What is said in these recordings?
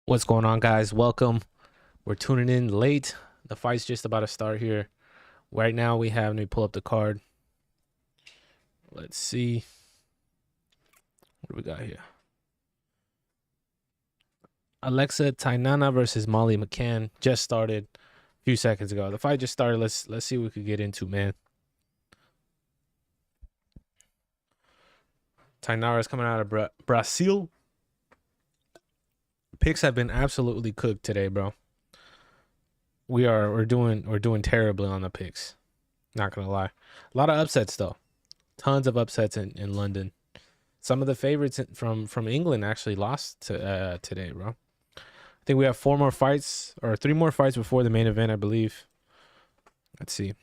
What's going on, guys? Welcome. We're tuning in late. The fight's just about to start here. Right now, let me pull up the card. Let's see. What do we got here? Alexa Tainana versus Molly McCann just started a few seconds ago. The fight just started. Let's see what we could get into, man. Tainara's coming out of Brazil. Picks have been absolutely cooked today, bro. We're doing terribly on the picks. Not gonna lie. A lot of upsets though. Tons of upsets in London. Some of the favorites from England actually lost to today, bro. I think we have 4 more fights or 3 more fights before the main event, I believe. Let's see.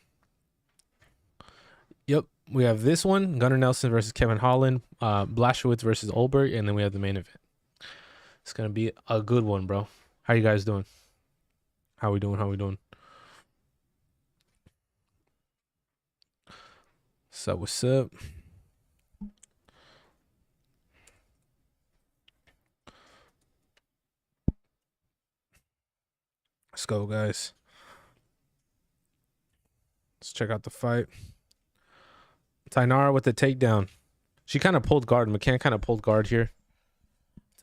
Yep, we have this one: Gunnar Nelson versus Kevin Holland, Blachowicz versus Olberg, and then we have the main event. It's gonna be a good one, bro. How you guys doing? How we doing? So what's up? Let's go, guys. Let's check out the fight. Tainara with the takedown. She kind of pulled guard. McCann kind of pulled guard here.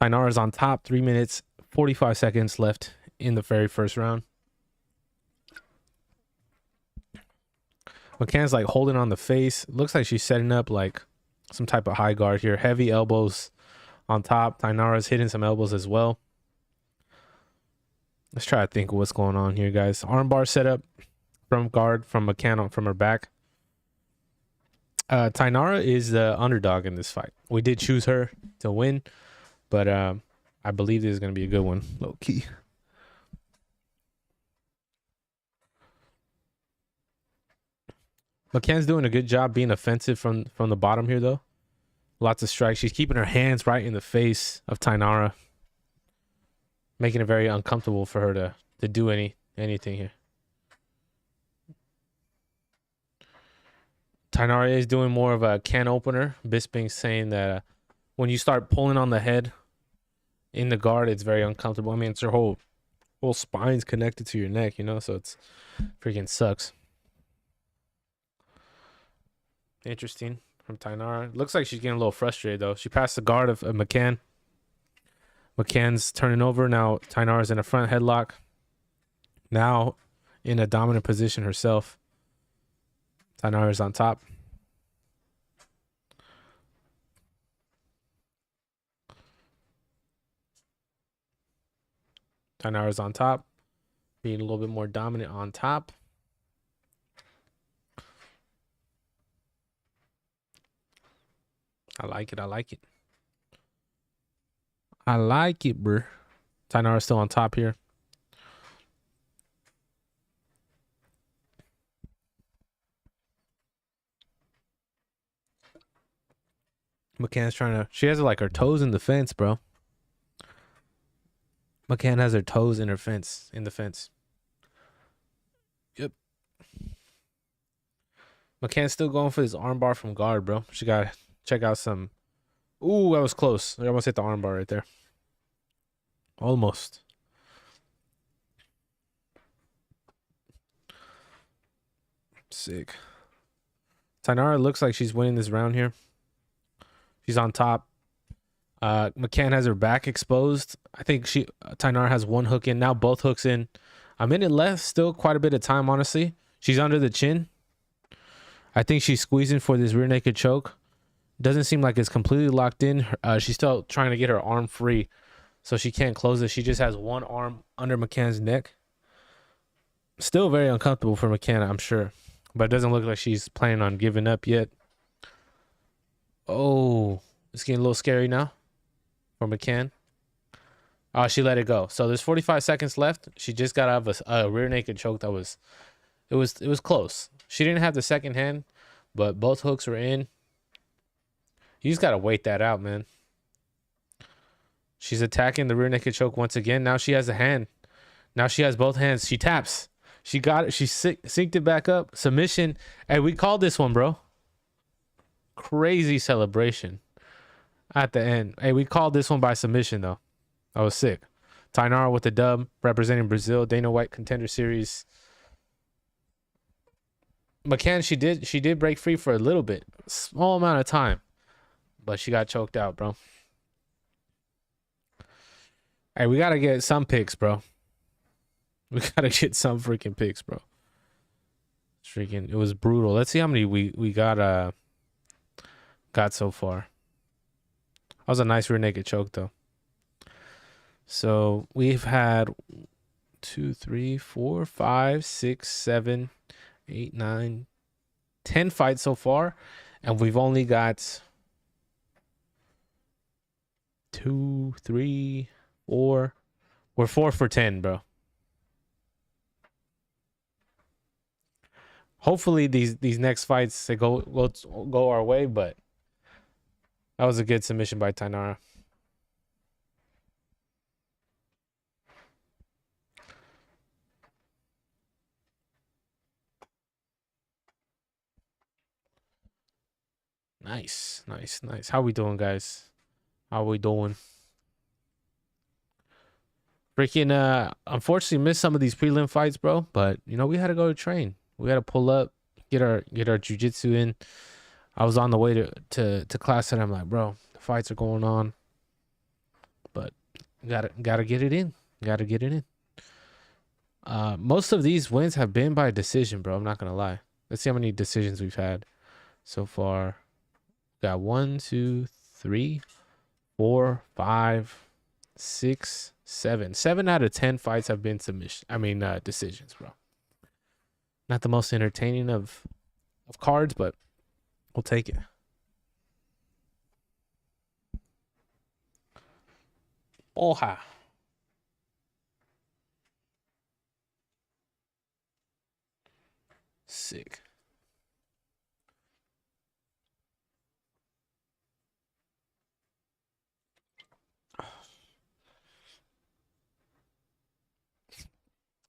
Tainara's on top. 3 minutes, 45 seconds left in the very first round. McCann's like holding on the face. Looks like she's setting up like some type of high guard here. Heavy elbows on top. Tainara's hitting some elbows as well. Let's try to think of what's going on here, guys. Armbar setup from guard from McCann from her back. Tainara is the underdog in this fight. We did choose her to win, but I believe this is going to be a good one, low key. McCann's doing a good job being offensive from the bottom here, though. Lots of strikes. She's keeping her hands right in the face of Tainara, making it very uncomfortable for her to do anything here. Tainara is doing more of a can opener. Bisping's saying that when you start pulling on the head in the guard, it's very uncomfortable. I mean, it's your whole spine's connected to your neck, you know, so it's freaking sucks. Interesting from Tainara. Looks like she's getting a little frustrated though. She passed the guard of McCann. McCann's turning over. Now Tainara's in a front headlock. Now in a dominant position herself. Tainara's on top. Tainara's on top. Being a little bit more dominant on top. I like it. I like it. I like it, bro. Tainara's still on top here. McCann's trying to... She has like her toes in the fence, bro. McCann has her toes in her fence, in the fence. Yep. McCann's still going for this armbar from guard, bro. She got to check out some... Ooh, that was close. I almost hit the armbar right there. Almost. Sick. Tainara looks like she's winning this round here. She's on top. McCann has her back exposed. I think Tainara has one hook in. Now both hooks in. A minute left. Still quite a bit of time, honestly. She's under the chin. I think she's squeezing for this rear naked choke. Doesn't seem like it's completely locked in. She's still trying to get her arm free, so she can't close it. She just has one arm under McCann's neck. Still very uncomfortable for McCann, I'm sure. But it doesn't look like she's planning on giving up yet. Oh, it's getting a little scary now for McCann. Oh, she let it go. So there's 45 seconds left. She just got out of a rear naked choke that was... It was close. She didn't have the second hand, but both hooks were in. You just got to wait that out, man. She's attacking the rear naked choke once again. Now she has a hand. Now she has both hands. She taps. She got it. She synced it back up. Submission. Hey, we called this one, bro. Crazy celebration at the end. Hey, we called this one by submission, though. I was sick. Tainara with the dub, representing Brazil, Dana White Contender Series. McCann, she did break free for a little bit, small amount of time, but she got choked out, bro. Hey, we gotta get some picks, bro. We gotta get some freaking picks, bro. Freaking, it was brutal. Let's see how many we got so far. That was a nice rear naked choke though. So we've had 2, 3, 4, 5, 6, 7, 8, 9, 10 fights so far, and we've only got 2, 3, 4. We're 4 for 10, bro. Hopefully these next fights they go our way, but that was a good submission by Tainara. Nice, nice, nice. How we doing, guys? How we doing? Freaking unfortunately missed some of these prelim fights, bro. But you know, we had to go to train. We had to pull up, get our jujitsu in. I was on the way to class and I'm like, bro, the fights are going on. But gotta get it in. Gotta get it in. Most of these wins have been by decision, bro. I'm not gonna lie. Let's see how many decisions we've had so far. Got 1, 2, 3, 4, 5, 6, 7. 7 out of 10 fights have been decisions, bro. Not the most entertaining of cards, but we'll take it. Oha. Sick.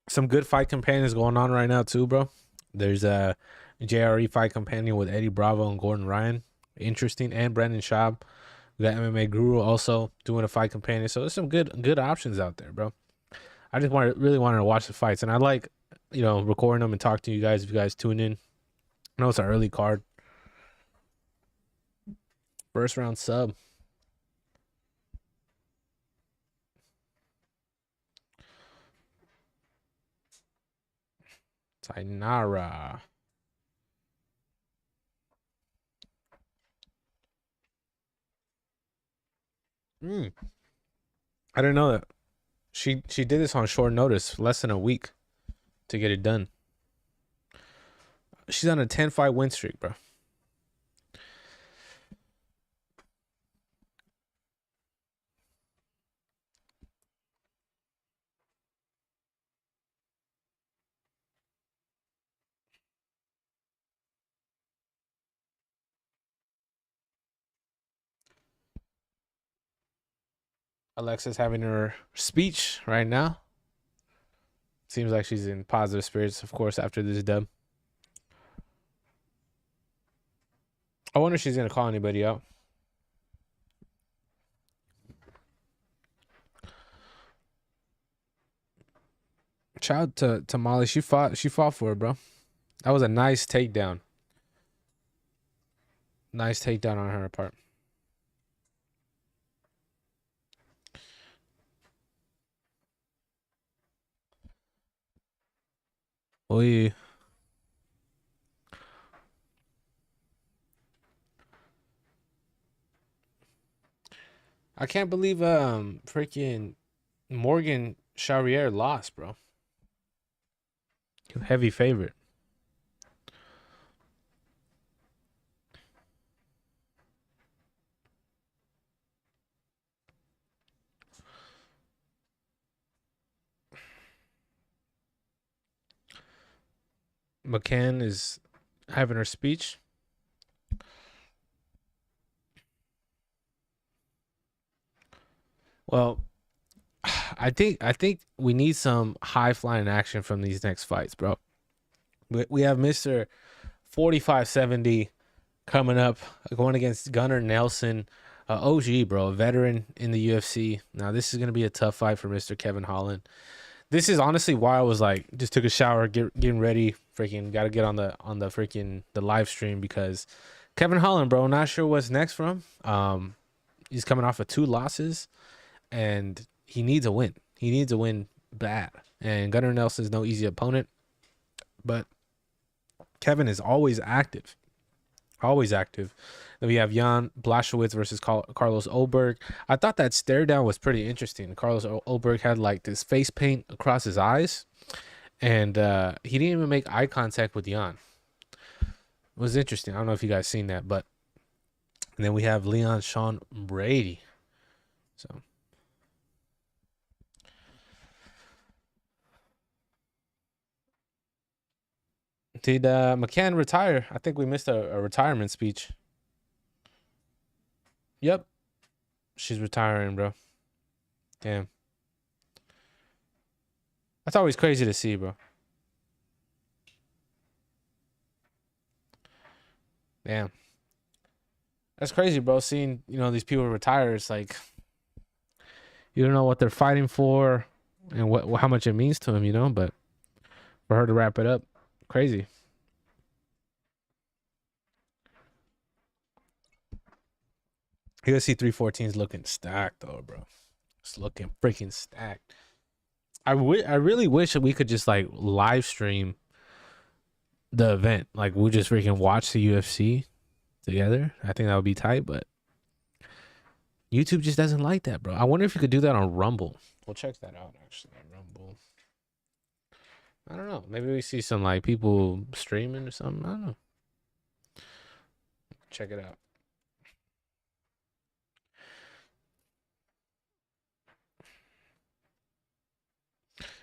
Some good fight companions going on right now too, bro. There's a JRE fight companion with Eddie Bravo and Gordon Ryan. Interesting. And Brendan Schaub. We got MMA Guru also doing a fight companion. So there's some good options out there, bro. I just really wanted to watch the fights. And I like, recording them and talk to you guys if you guys tune in. I know it's an early card. First round sub. Tainara. I didn't know that. She did this on short notice, less than a week to get it done. She's on a 10-fight win streak, bro. Alexa's having her speech right now. Seems like she's in positive spirits, of course, after this dub. I wonder if she's gonna call anybody out. Shout out to Molly. She fought for it, bro. That was a nice takedown. Nice takedown on her part. Oy. I can't believe freaking Morgan Charrier lost, bro. Heavy favorite. McCann is having her speech. Well, I think we need some high flying action from these next fights, bro. We have Mr. 4570 coming up, going against Gunnar Nelson. OG, bro, a veteran in the UFC. Now this is gonna be a tough fight for Mr. Kevin Holland. This is honestly why I was like, just took a shower, getting ready, freaking got to get on the freaking the live stream because Kevin Holland, bro, not sure what's next from him. He's coming off of 2 losses, and he needs a win. He needs a win bad. And Gunnar Nelson's no easy opponent, but Kevin is always active. Always active. Then we have Jan Blachowicz versus Carlos Ulberg. I thought that stare down was pretty interesting. Carlos Ulberg had like this face paint across his eyes, and he didn't even make eye contact with Jan. It was interesting. I don't know if you guys seen that, but and then we have Leon Sean Brady. So did McCann retire? I think we missed a retirement speech. Yep, she's retiring, bro. Damn. That's always crazy to see, bro. Damn. That's crazy, bro. Seeing, these people retire, it's like you don't know what they're fighting for and how much it means to them, but for her to wrap it up, crazy. UFC 314 is looking stacked though, bro. It's looking freaking stacked. I really wish that we could just like live stream the event. Like we'll just freaking watch the UFC together. I think that would be tight, but YouTube just doesn't like that, bro. I wonder if you could do that on Rumble. We'll check that out actually. Rumble. I don't know. Maybe we see some like people streaming or something. I don't know. Check it out.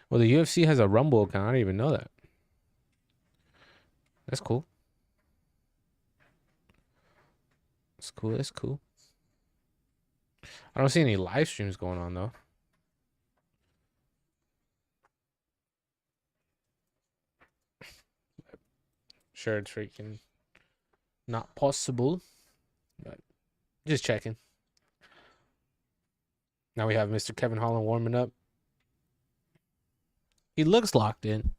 Well, the UFC has a Rumble account. I didn't even know that. That's cool. That's cool. That's cool. I don't see any live streams going on though. Sure, it's freaking not possible, but just checking. Now we have Mr. Kevin Holland warming up. He looks locked in.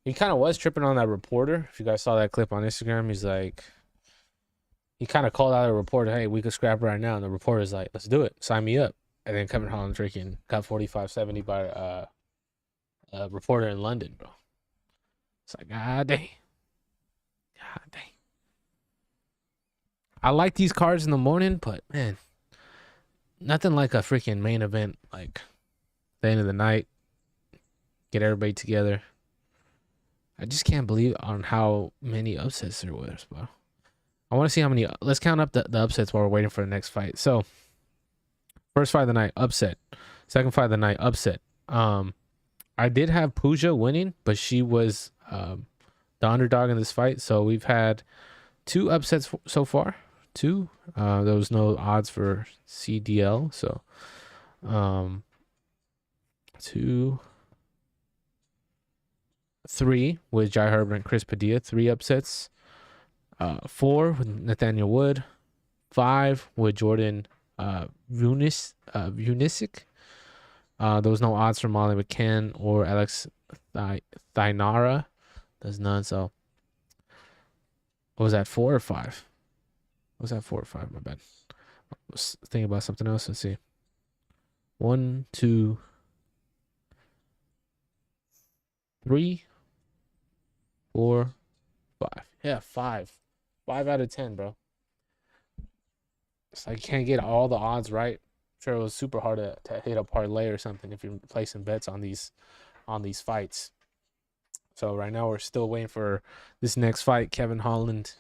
He kind of was tripping on that reporter. If you guys saw that clip on Instagram, he's like, he kind of called out a reporter, hey, we could scrap right now. And the reporter's like, let's do it. Sign me up. And then Kevin Holland freaking got 45-70 by a reporter in London, bro. It's like, God dang. God dang. I like these cards in the morning, but man, nothing like a freaking main event, like the end of the night. Get everybody together. I just can't believe on how many upsets there was, bro. I want to see how many. Let's count up the upsets while we're waiting for the next fight. So, first fight of the night, upset. Second fight of the night, upset. I did have Pooja winning, but she was the underdog in this fight. So we've had 2 upsets so far. 2. There was no odds for CDL. So, 2. 3 with Jai Herbert and Chris Padilla. 3 upsets. 4 with Nathaniel Wood. 5 with Jordan Vunisic. There was no odds for Molly McCann or Alex Thainara. There's none. So what was that, 4 or 5? What was that, 4 or 5? My bad. I was thinking about something else. Let's see. 1, 2, 3, 4, 5. Yeah, 5. 5 out of 10, bro. It's like you can't get all the odds right. I'm sure it was super hard to hit a parlay or something if you're placing bets on these fights. So right now we're still waiting for this next fight, Kevin Holland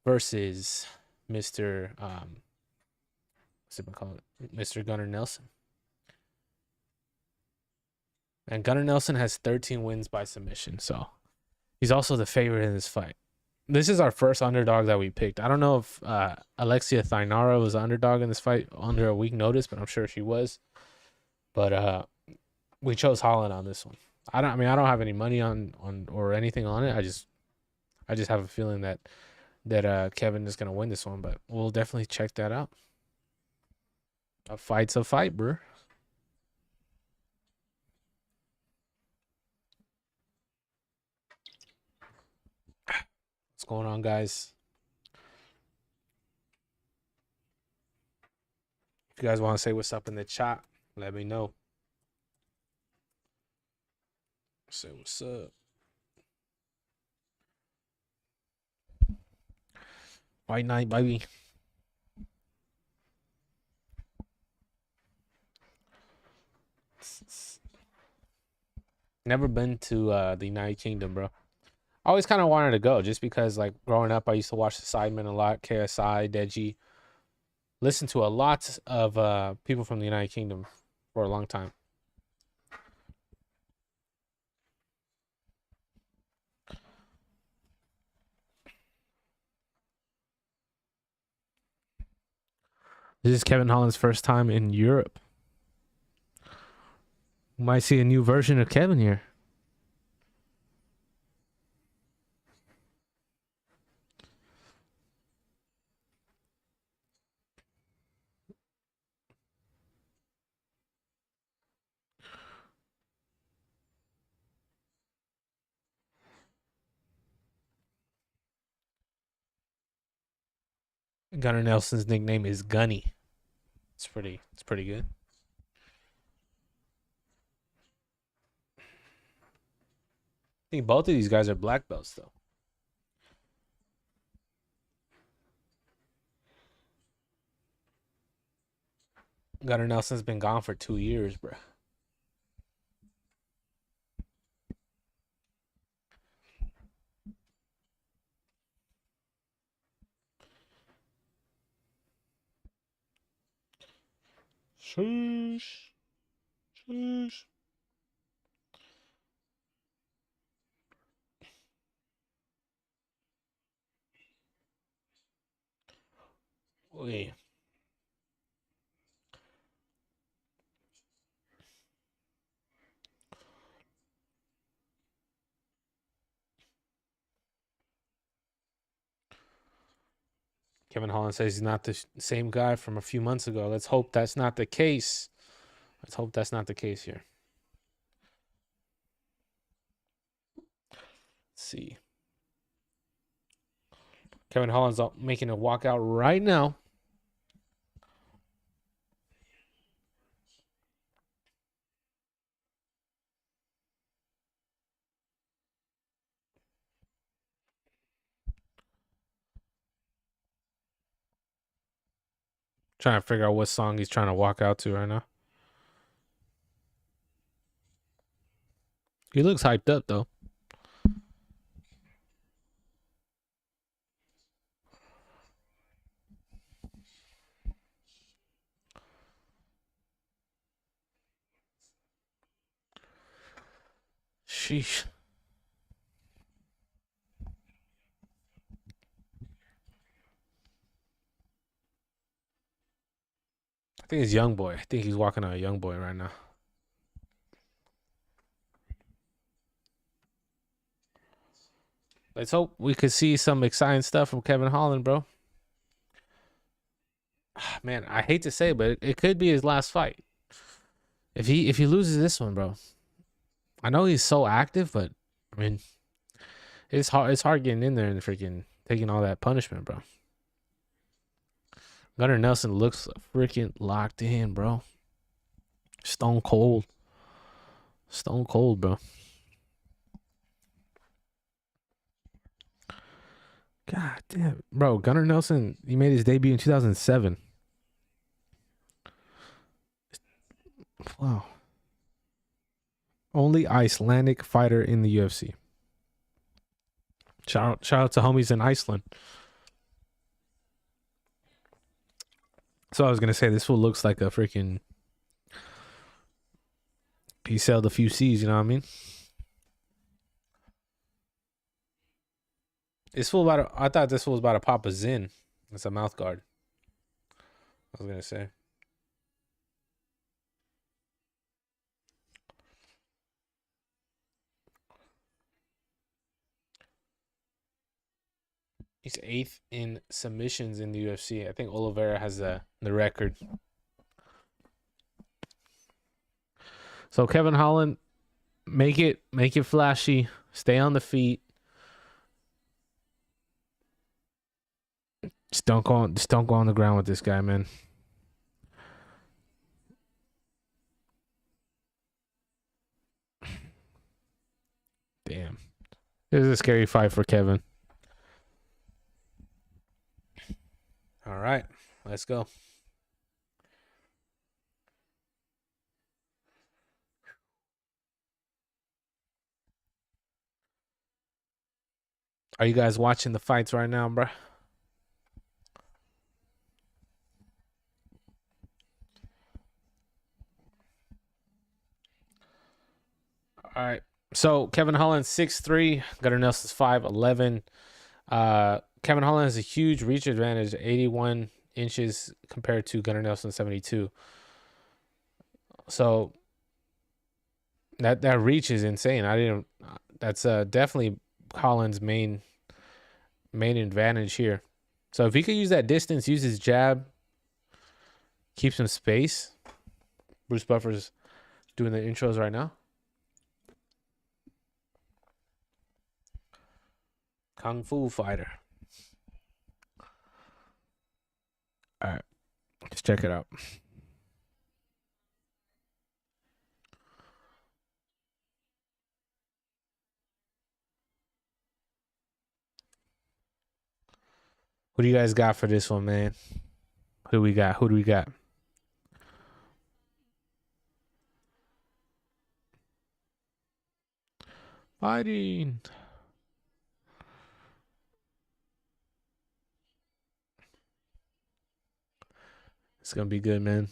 versus Mr. What's it called? Mr. Gunnar Nelson. And Gunnar Nelson has 13 wins by submission, so he's also the favorite in this fight. This is our first underdog that we picked. I don't know if Alexia Thainara was the underdog in this fight under a week notice, but I'm sure she was. But we chose Holland on this one. I don't have any money on or anything on it. I just have a feeling that Kevin is gonna win this one, but we'll definitely check that out. A fight's a fight, bro. What's going on, guys? If you guys want to say what's up in the chat, let me know. Say what's up. White night, baby. Never been to the United Kingdom, bro. I always kind of wanted to go just because, like, growing up, I used to watch the Sidemen a lot, KSI, Deji. Listen to a lot of people from the United Kingdom for a long time. This is Kevin Holland's first time in Europe. We might see a new version of Kevin here. Gunnar Nelson's nickname is Gunny. It's pretty good. I think both of these guys are black belts though. Gunnar Nelson's been gone for 2 years, bro. Sheesh. Sheesh. Wait. Kevin Holland says he's not the same guy from a few months ago. Let's hope that's not the case. Let's hope that's not the case here. Let's see. Kevin Holland's making a walkout right now. Trying to figure out what song he's trying to walk out to right now. He looks hyped up though. Sheesh. I think it's Young Boy. I think he's walking out a Young Boy right now. Let's hope we could see some exciting stuff from Kevin Holland, bro. Man, I hate to say it, but it could be his last fight. If he loses this one, bro. I know he's so active, but I mean, it's hard getting in there and freaking taking all that punishment, bro. Gunnar Nelson looks freaking locked in, bro. Stone cold. Stone cold, bro. God damn, bro. Gunnar Nelson, he made his debut in 2007. Wow. Only Icelandic fighter in the UFC. Shout out to homies in Iceland. So I was gonna say this fool looks like a freaking. He sailed a few seas, you know what I mean? This fool I thought this fool was about to pop a Zin. It's a mouth guard. I was gonna say. He's 8th in submissions in the UFC. I think Oliveira has the record. So Kevin Holland, make it flashy. Stay on the feet. Just don't go on the ground with this guy, man. Damn. This is a scary fight for Kevin. All right, let's go. Are you guys watching the fights right now, bro? All right. So Kevin Holland 6'3", Gunnar Nelson's 5'11". Kevin Holland has a huge reach advantage, 81 inches compared to Gunnar Nelson 72. So that reach is insane. That's definitely Holland's main advantage here. So if he could use that distance, use his jab, keep some space. Bruce Buffer's doing the intros right now. Kung Fu fighter. All right, let's check it out. What do you guys got for this one, man? Who do we got? Fighting. It's gonna be good, man.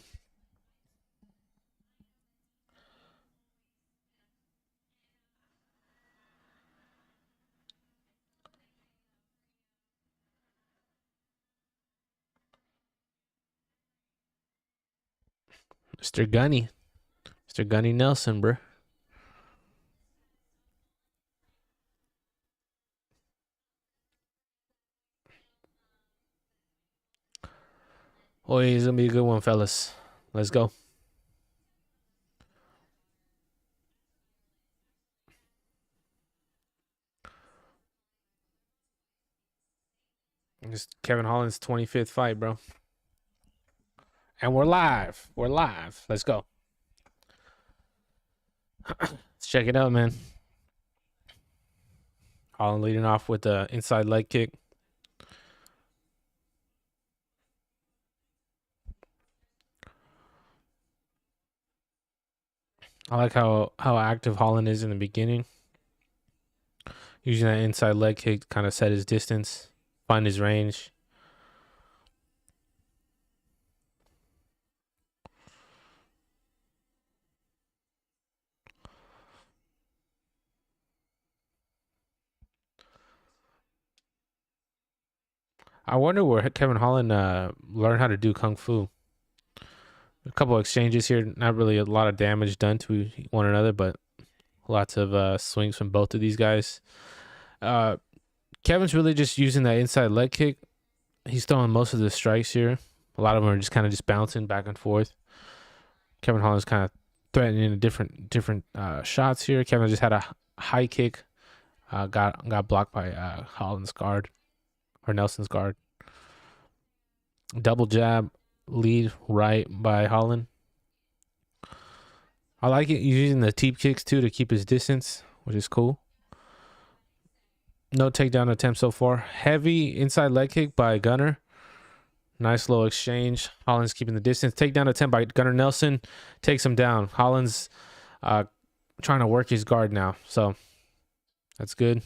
Mr. Gunny Nelson, bro. Oh, he's gonna be a good one, fellas. Let's go. It's Kevin Holland's 25th fight, bro. And we're live. Let's go. Let's check it out, man. Holland leading off with the inside leg kick. I like how active Holland is in the beginning. Using that inside leg kick to kind of set his distance, find his range. I wonder where Kevin Holland learned how to do Kung Fu. A couple of exchanges here, not really a lot of damage done to one another, but lots of swings from both of these guys. Kevin's really just using that inside leg kick. He's throwing most of the strikes here. A lot of them are just kind of just bouncing back and forth. Kevin Holland's kind of threatening different shots here. Kevin just had a high kick, got blocked by Holland's guard or Nelson's guard. Double jab, lead right by Holland. I like it using the teep kicks too to keep his distance, which is cool. No takedown attempt so far. Heavy inside leg kick by Gunnar. Nice little exchange. Holland's keeping the distance. Takedown attempt by Gunnar Nelson. Takes him down. Holland's trying to work his guard now. So that's good.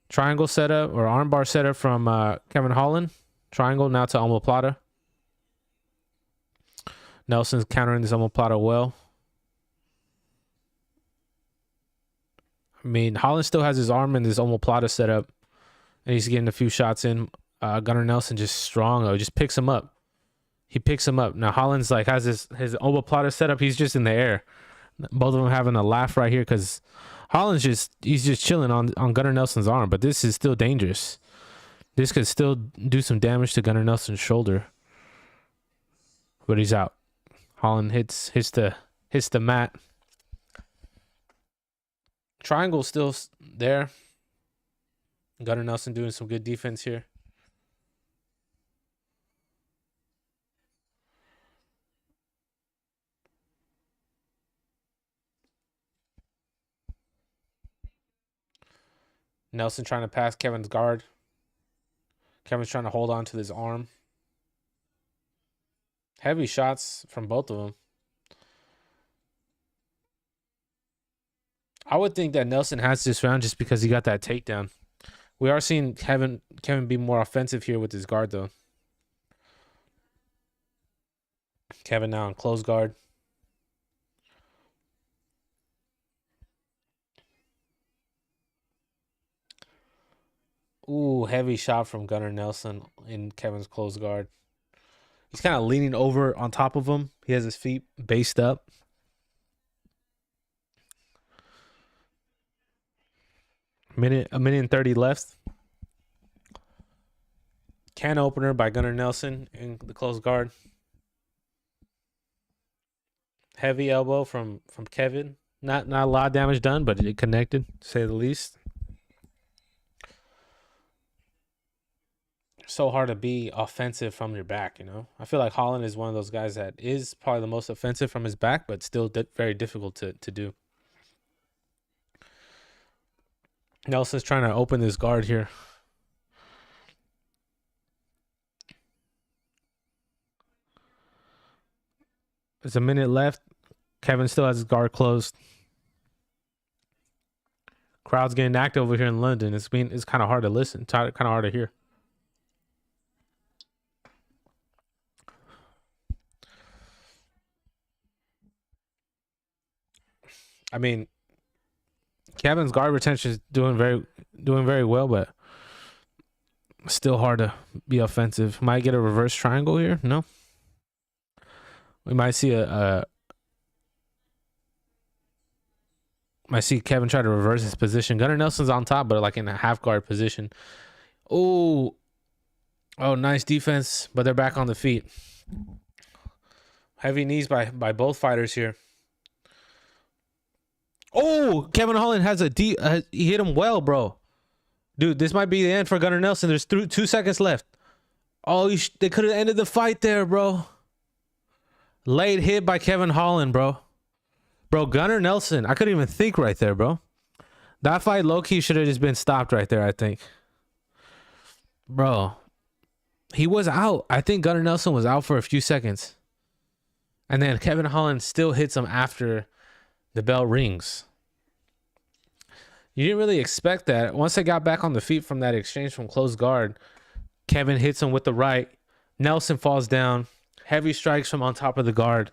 Triangle setup or armbar setup from Kevin Holland. Triangle now to omoplata. Nelson's countering this omoplata well. I mean, Holland still has his arm in this omoplata setup, and he's getting a few shots in. Gunnar Nelson just strong though, just picks him up. He picks him up. Now Holland's like has his omoplata setup. He's just in the air. Both of them having a laugh right here because Holland's he's just chilling on Gunnar Nelson's arm, but this is still dangerous. This could still do some damage to Gunnar Nelson's shoulder, but he's out. Holland hits the mat. Triangle still there. Gunnar Nelson doing some good defense here. Nelson trying to pass Kevin's guard. Kevin's trying to hold on to his arm. Heavy shots from both of them. I would think that Nelson has this round just because he got that takedown. We are seeing Kevin be more offensive here with his guard, though. Kevin now in close guard. Ooh, heavy shot from Gunnar Nelson in Kevin's close guard. He's kind of leaning over on top of him. He has his feet based up. A minute and 30 left. Can opener by Gunnar Nelson in the close guard. Heavy elbow from Kevin. Not a lot of damage done, but it connected, to say the least. So hard to be offensive from your back, you know. I feel like Holland is one of those guys that is probably the most offensive from his back, but still very difficult to do. Nelson's trying to open this guard here. There's a minute left. Kevin still has his guard closed. Crowd's getting active over here in London. It's kind of hard to listen. Kind of hard to hear. I mean, Kevin's guard retention is doing very well, but still hard to be offensive. Might get a reverse triangle here. No, we might see might see Kevin try to reverse his position. Gunnar Nelson's on top, but like in a half guard position. Oh, nice defense, but they're back on the feet. Heavy knees by both fighters here. Oh, Kevin Holland has he hit him well, bro. Dude, this might be the end for Gunnar Nelson. There's 2 seconds left. Oh, they could have ended the fight there, bro. Late hit by Kevin Holland, bro. Bro, Gunnar Nelson. I couldn't even think right there, bro. That fight low-key should have just been stopped right there, I think. Bro. He was out. I think Gunnar Nelson was out for a few seconds. And then Kevin Holland still hits him after the bell rings. You didn't really expect that. Once they got back on the feet from that exchange from close guard, Kevin hits him with the right. Nelson falls down. Heavy strikes from on top of the guard.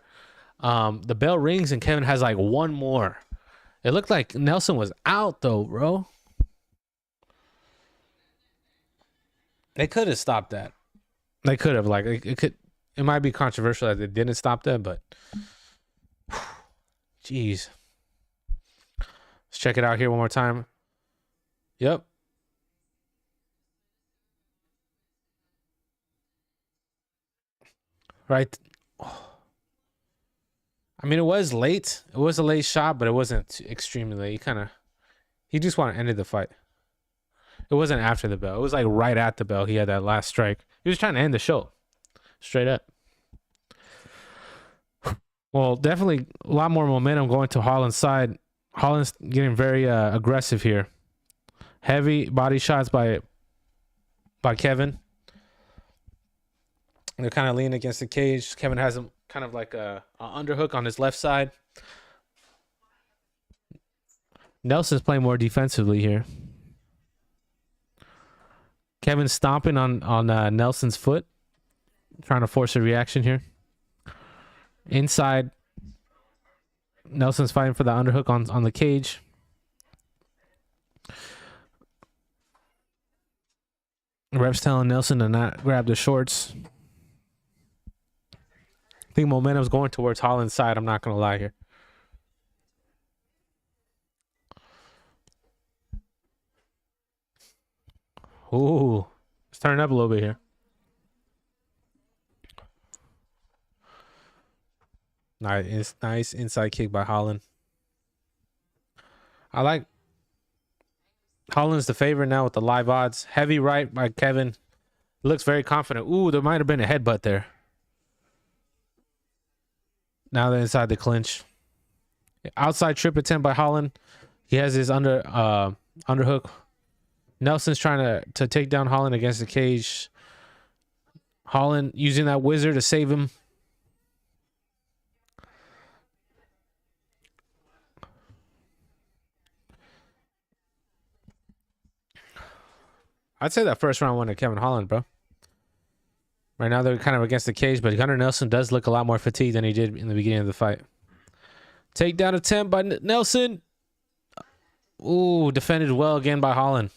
The bell rings and Kevin has like one more. It looked like Nelson was out though, bro. They could have stopped that. They could have, like, it might be controversial that they didn't stop that, but jeez. Let's check it out here one more time. Yep. Right. I mean, it was late. It was a late shot, but it wasn't extremely late. He just wanted to end the fight. It wasn't after the bell. It was like right at the bell. He had that last strike. He was trying to end the show. Straight up. Well, definitely a lot more momentum going to Holland's side. Holland's getting very aggressive here. Heavy body shots by Kevin. They're kind of leaning against the cage. Kevin has him kind of like a underhook on his left side. Nelson's playing more defensively here. Kevin's stomping on Nelson's foot, trying to force a reaction here. Inside, Nelson's fighting for the underhook on the cage. Ref's telling Nelson to not grab the shorts. I think momentum's going towards Holland's side. I'm not going to lie here. Ooh, let's turn it up a little bit here. Nice inside kick by Holland. I like Holland's the favorite now with the live odds. Heavy right by Kevin. Looks very confident. Ooh, there might have been a headbutt there. Now they're inside the clinch. Outside trip attempt by Holland. He has his underhook. Nelson's trying to take down Holland against the cage. Holland using that wizard to save him. I'd say that first round went to Kevin Holland, bro. Right now they're kind of against the cage, but Gunnar Nelson does look a lot more fatigued than he did in the beginning of the fight. Takedown attempt by Nelson. Ooh, defended well again by Holland.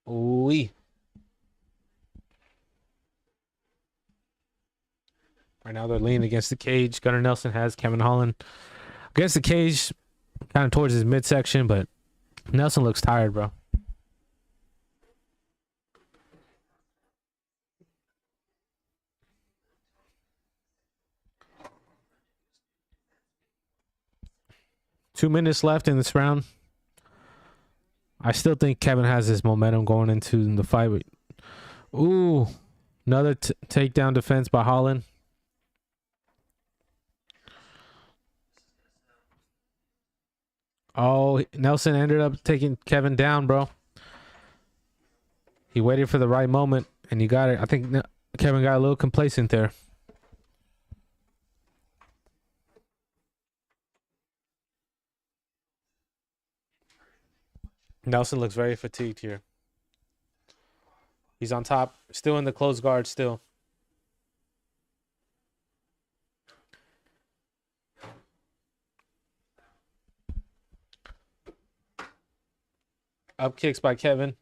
Ooh. Right now they're leaning against the cage. Gunnar Nelson has Kevin Holland against the cage, kind of towards his midsection, but Nelson looks tired, bro. Two minutes left in this round. I still think Kevin has his momentum going into the fight. Ooh, another takedown defense by Holland. Oh, Nelson ended up taking Kevin down, bro. He waited for the right moment, and he got it. I think Kevin got a little complacent there. Nelson looks very fatigued here. He's on top, still in the close guard, still. Up kicks by Kevin.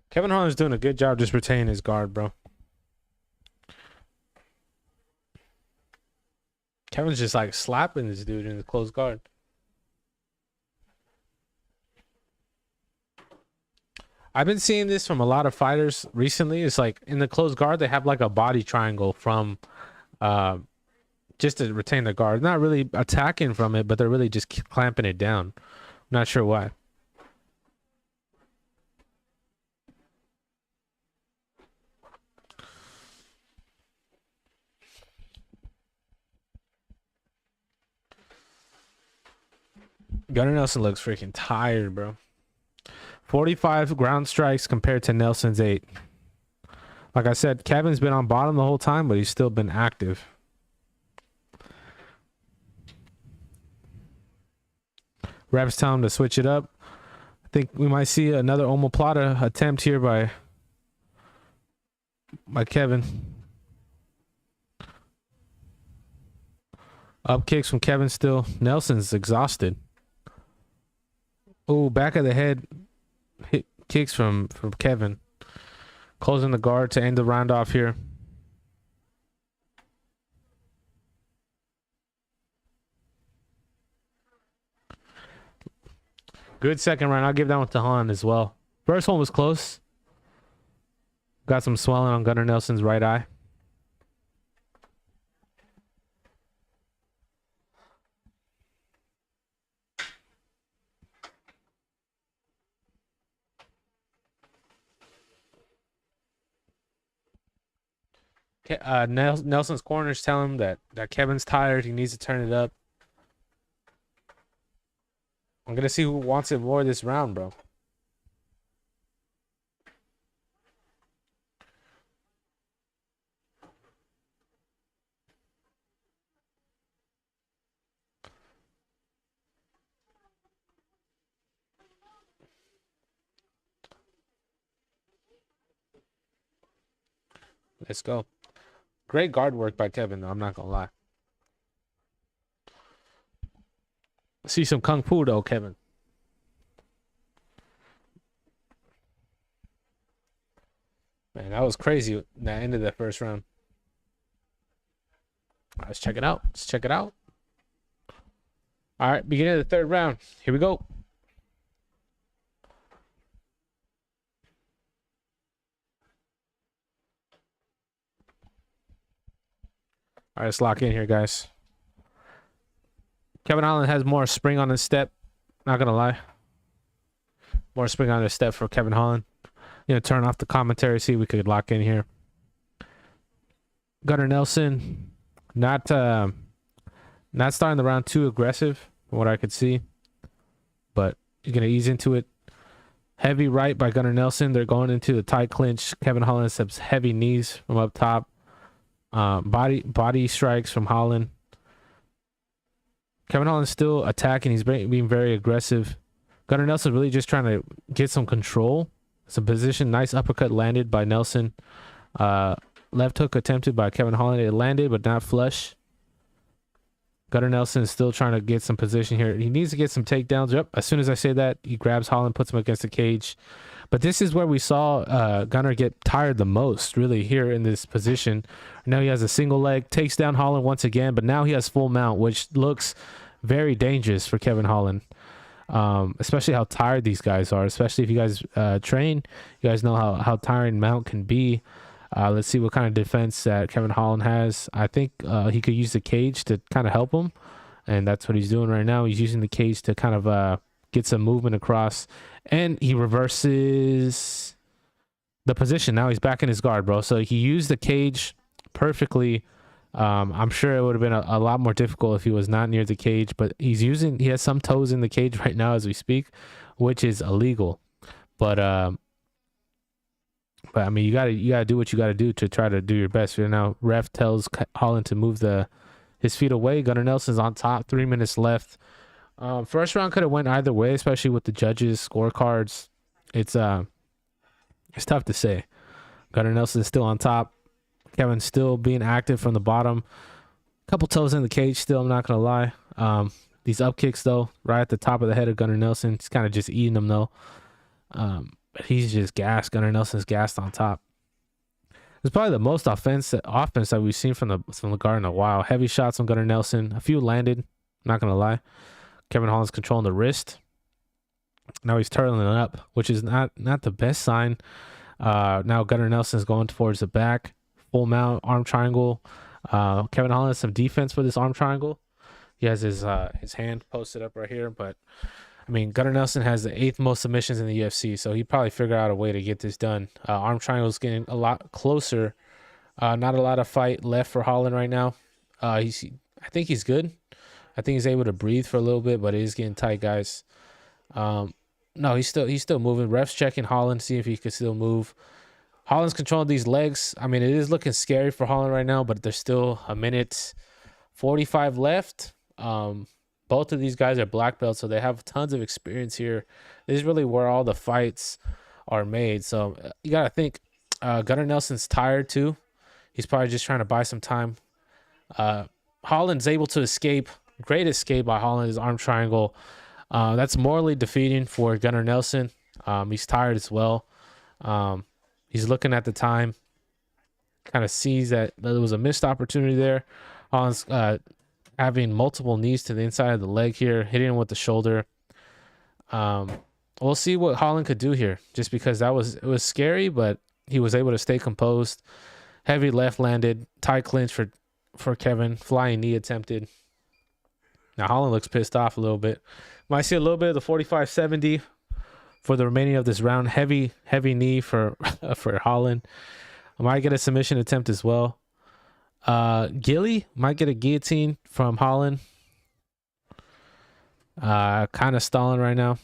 Kevin Holland's doing a good job just retaining his guard, bro. Kevin's just like slapping this dude in the close guard. I've been seeing this from a lot of fighters recently. It's like in the close guard, they have like a body triangle from just to retain the guard. Not really attacking from it, but they're really just clamping it down. I'm not sure why. Gunnar Nelson looks freaking tired, bro. 45 ground strikes compared to Nelson's 8. Like I said, Kevin's been on bottom the whole time, but he's still been active. Reps tell him to switch it up. I think we might see another omoplata attempt here by Kevin. Up kicks from Kevin still. Nelson's exhausted. Oh, back of the head hit kicks from Kevin. Closing the guard to end the round off here. Good second round. I'll give that one to Han as well. First one was close. Got some swelling on Gunnar Nelson's right eye. Nelson's corners tell him that Kevin's tired. He needs to turn it up. I'm going to see who wants it more this round, bro. Let's go. Great guard work by Kevin, though. I'm not going to lie. See some kung fu, though, Kevin. Man, that was crazy. That ended that first round. Let's check it out. Let's check it out. All right, beginning of the third round. Here we go. All right, let's lock in here, guys. Kevin Holland has more spring on his step. Not gonna lie, more spring on his step for Kevin Holland. Turn off the commentary. See if we could lock in here. Gunnar Nelson, not starting the round too aggressive, from what I could see, but he's gonna ease into it. Heavy right by Gunnar Nelson. They're going into the tight clinch. Kevin Holland accepts heavy knees from up top. Body strikes from Holland. Kevin Holland's still attacking. He's being very aggressive. Gunnar Nelson really just trying to get some control, some position. Nice uppercut landed by Nelson. Left hook attempted by Kevin Holland. It landed, but not flush. Gunnar Nelson is still trying to get some position here. He needs to get some takedowns. Yep. As soon as I say that, he grabs Holland, puts him against the cage. But this is where we saw Gunnar get tired the most, really, here in this position. Now he has a single leg, takes down Holland once again, but now he has full mount, which looks very dangerous for Kevin Holland. Especially how tired these guys are, especially if you guys train. You guys know how tiring mount can be. Let's see what kind of defense that Kevin Holland has. I think he could use the cage to kind of help him, and that's what he's doing right now. He's using the cage to kind of get some movement across, and he reverses the position. Now he's back in his guard, bro. So he used the cage perfectly. I'm sure it would have been a lot more difficult if he was not near the cage, but he has some toes in the cage right now as we speak, which is illegal. But I mean, you gotta do what you gotta do to try to do your best. Now ref tells Holland to move his feet away. Gunnar Nelson's on top. 3 minutes left. First round could have went either way, especially with the judges' scorecards. It's tough to say. Gunnar Nelson's still on top. Kevin still being active from the bottom. Couple toes in the cage still, I'm not gonna lie. These up kicks though, right at the top of the head of Gunnar Nelson. He's kind of just eating them though. But he's just gassed. Gunnar Nelson's gassed on top. It's probably the most offense that we've seen from the guard in a while. Heavy shots on Gunnar Nelson. A few landed. I'm not gonna lie. Kevin Holland's controlling the wrist. Now he's turtling it up, which is not the best sign. Now Gunnar Nelson's going towards the back. Full mount, arm triangle. Kevin Holland has some defense for this arm triangle. He has his hand posted up right here, but I mean, Gunnar Nelson has the 8th most submissions in the UFC, so he probably figured out a way to get this done. Arm triangle is getting a lot closer. Not a lot of fight left for Holland right now. I think he's good. I think he's able to breathe for a little bit, but it is getting tight, guys. No, he's still moving. Refs checking Holland, see if he can still move. Holland's controlling these legs. I mean, it is looking scary for Holland right now, but there's still a minute 45 left. Both of these guys are black belts, so they have tons of experience here. This is really where all the fights are made. So you got to think Gunnar Nelson's tired too. He's probably just trying to buy some time. Holland's able to escape. Great escape by Holland, his arm triangle. That's morally defeating for Gunnar Nelson. He's tired as well. He's looking at the time, kind of sees that there was a missed opportunity there. Holland's having multiple knees to the inside of the leg here, hitting him with the shoulder. We'll see what Holland could do here, just because it was scary, but he was able to stay composed. Heavy left landed, tight clinch for Kevin, flying knee attempted. Now Holland looks pissed off a little bit. Might see a little bit of the 45-70 for the remaining of this round. Heavy knee for Holland. I might get a submission attempt as well. Gilly might get a guillotine from Holland. Kind of stalling right now.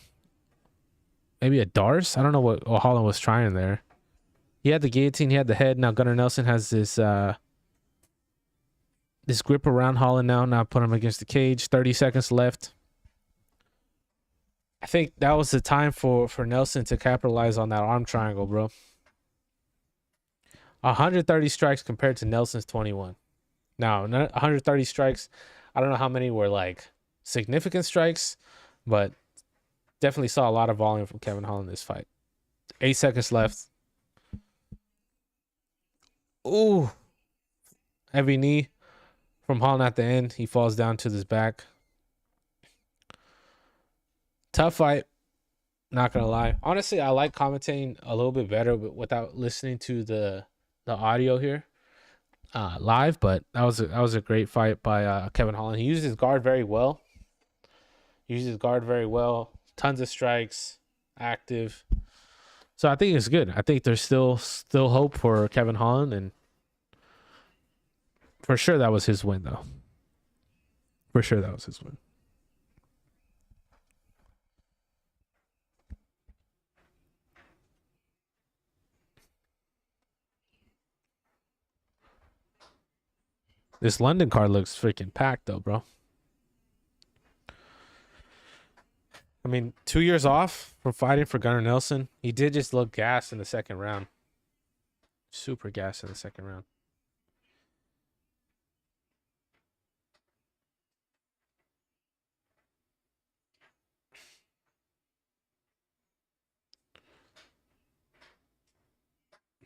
Maybe a Dars? I don't know what Holland was trying there. He had the guillotine, he had the head. Now Gunnar Nelson has this grip around Holland now put him against the cage. 30 seconds left. I think that was the time for Nelson to capitalize on that arm triangle, bro. 130 strikes compared to Nelson's 21. Now, 130 strikes, I don't know how many were like significant strikes, but definitely saw a lot of volume from Kevin Holland in this fight. 8 seconds left. Ooh. Heavy knee from Holland at the end. He falls down to his back. Tough fight. Not gonna lie. Honestly, I like commentating a little bit better without listening to the audio here live. But that was a great fight by Kevin Holland. He used his guard very well. He used his guard very well. Tons of strikes, active. So I think it's good. I think there's still hope for Kevin Holland, and for sure that was his win though. For sure that was his win. This London card looks freaking packed though, bro. I mean, 2 years off from fighting for Gunnar Nelson. He did just look gassed in the second round. Super gassed in the second round.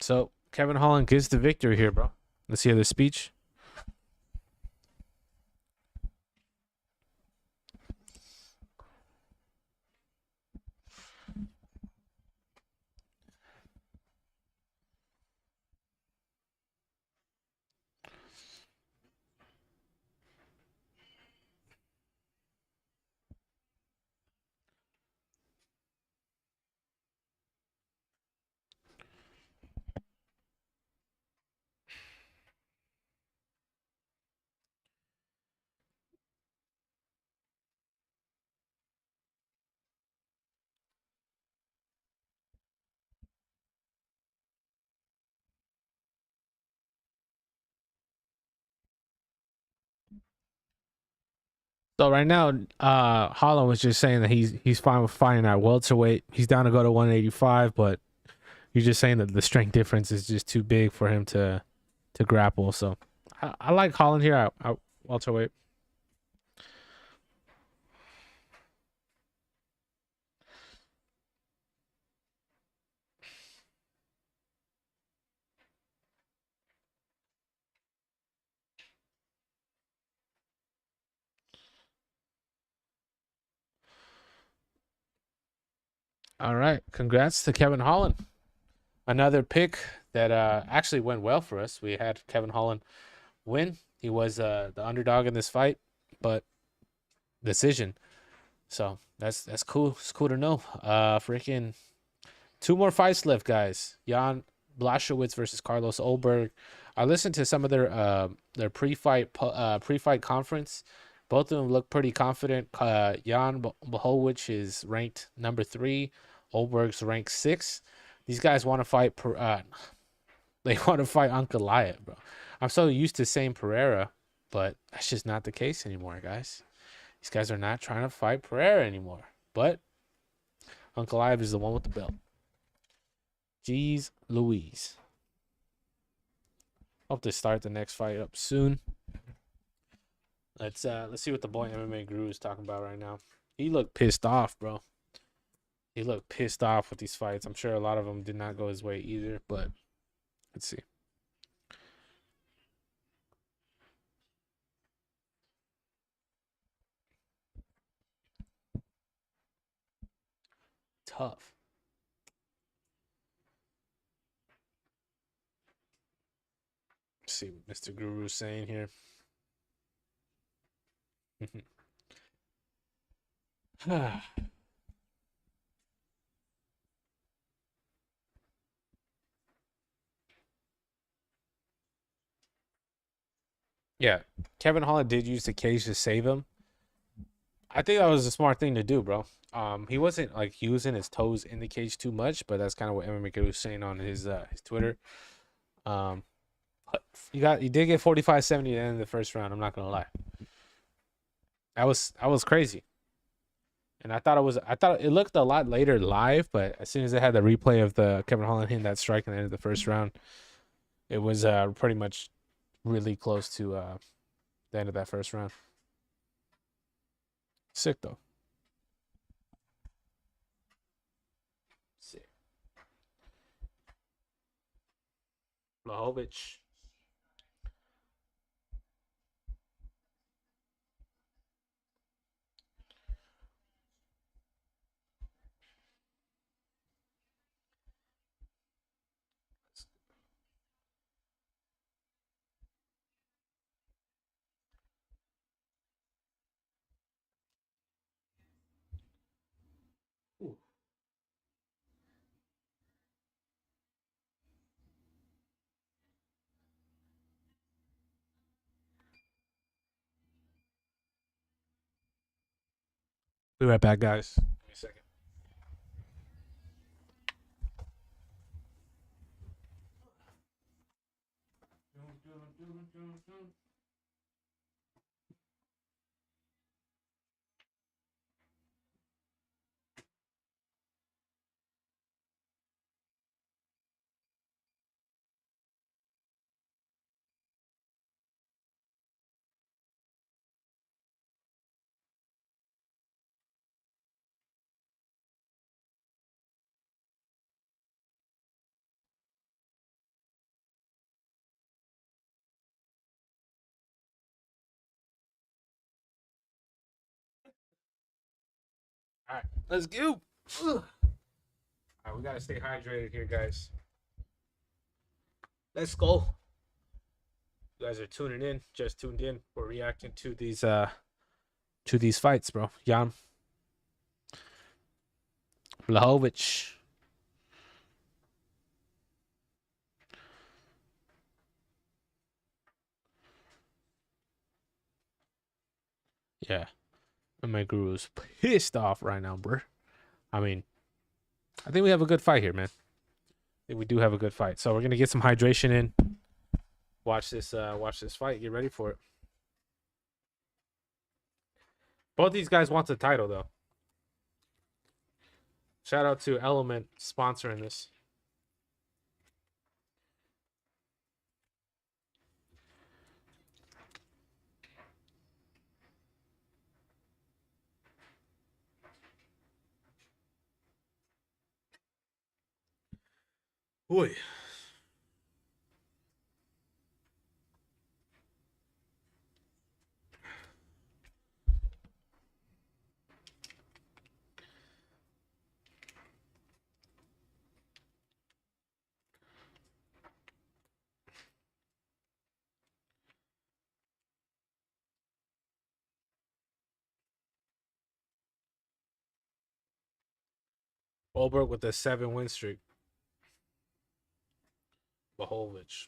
So Kevin Holland gets the victory here, bro. Let's hear the speech. So right now, Holland was just saying that he's fine with fighting at welterweight. He's down to go to 185, but you're just saying that the strength difference is just too big for him to grapple. So I like Holland here at welterweight. All right, congrats to Kevin Holland. Another pick that actually went well for us. We had Kevin Holland win. He was the underdog in this fight, but decision. So that's cool. It's cool to know. Freaking two more fights left, guys. Jan Blachowicz versus Carlos Ulberg. I listened to some of their pre-fight conference. Both of them look pretty confident. Jan Blachowicz is ranked number 3. Ulberg's ranked 6. These guys want to fight. They want to fight Ankalaev, bro. I'm so used to saying Pereira, but that's just not the case anymore, guys. These guys are not trying to fight Pereira anymore. But Ankalaev is the one with the belt. Jeez Louise. Hope to start the next fight up soon. Let's see what the boy MMA Guru is talking about right now. He looked pissed off, bro. He looked pissed off with these fights. I'm sure a lot of them did not go his way either, but let's see. Tough. Let's see what Mr. Guru's saying here. Yeah, Kevin Holland did use the cage to save him. I think that was a smart thing to do, bro. He wasn't like using his toes in the cage too much, but that's kind of what MMA was saying on his Twitter. Um, you did get 45-70 at the end of the first round. I'm not gonna lie. That was crazy. And I thought it looked a lot later live, but as soon as I had the replay of the Kevin Holland hitting that strike in the end of the first round, it was pretty much really close to the end of that first round. Sick though. Sick. Blachowicz. Be right back, guys. Give me a second. All right, let's go. Ugh. All right, we gotta stay hydrated here, guys. Let's go. You guys are tuning in, just tuned in. We're reacting to these fights, bro. Jan Blachowicz. Yeah, and my guru's pissed off right now, bro. I mean, I think we have a good fight here, man. I think we do have a good fight. So we're gonna get some hydration in. Watch this fight. Get ready for it. Both these guys want the title though. Shout out to Element sponsoring this. Boy. Olberg with a 7-win streak. Blachowicz.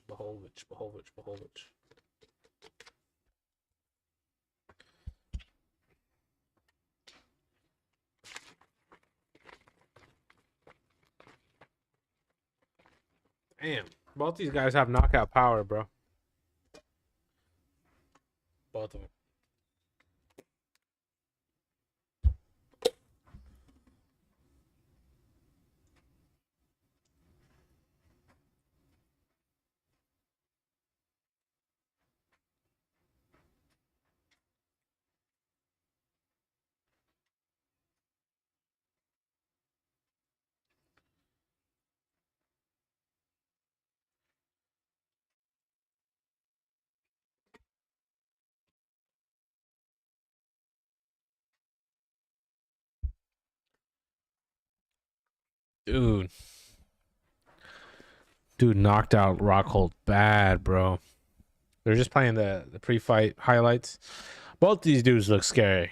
Damn. Both these guys have knockout power, bro. Both of them. Dude. Dude knocked out Rockhold bad, bro. They're just playing the pre-fight highlights. Both these dudes look scary.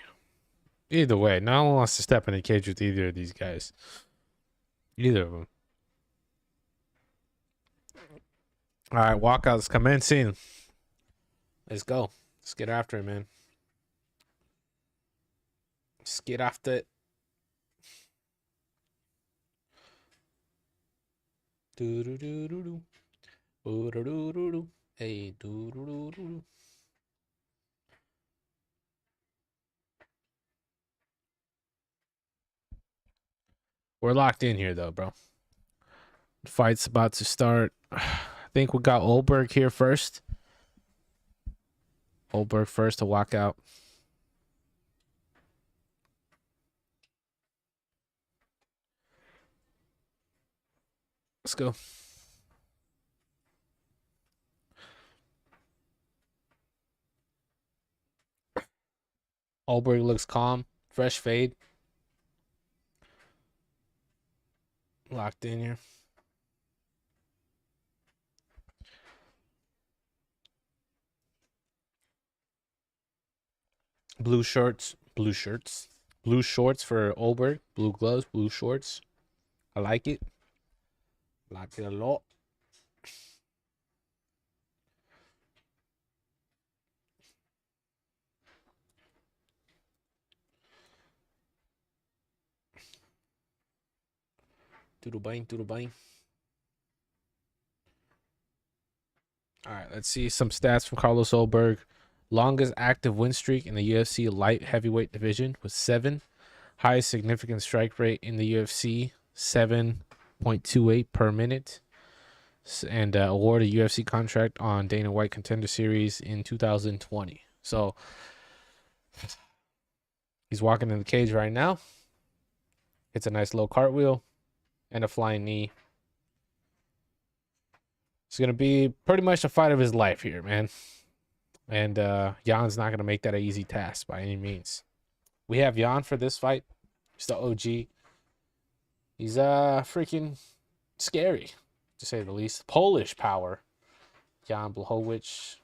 Either way, no one wants to step in a cage with either of these guys. Either of them. All right, walkouts commencing. Let's go. Let's get after it, man. Let's get after it. Do do do do do. Do do do do do. Hey, do do do do. We're locked in here, though, bro. The fight's about to start. I think we got Olberg here first. Olberg first to walk out. Let's go. Olberg looks calm. Fresh fade. Locked in here. Blue shorts. Blue shirts. Blue shorts for Olberg. Blue gloves. Blue shorts. I like it. Like it a lot. Tudo bem, tudo bem. All right, let's see some stats from Carlos Olberg. Longest active win streak in the UFC light heavyweight division was 7. Highest significant strike rate in the UFC, 7.28 per minute. And awarded UFC contract on Dana White Contender Series in 2020. So he's walking in the cage right now. It's a nice low cartwheel and a flying knee. It's going to be pretty much the fight of his life here, man. And Jan's not going to make that an easy task by any means. We have Jan for this fight. He's the OG. He's freaking scary, to say the least. Polish power. Jan Blachowicz.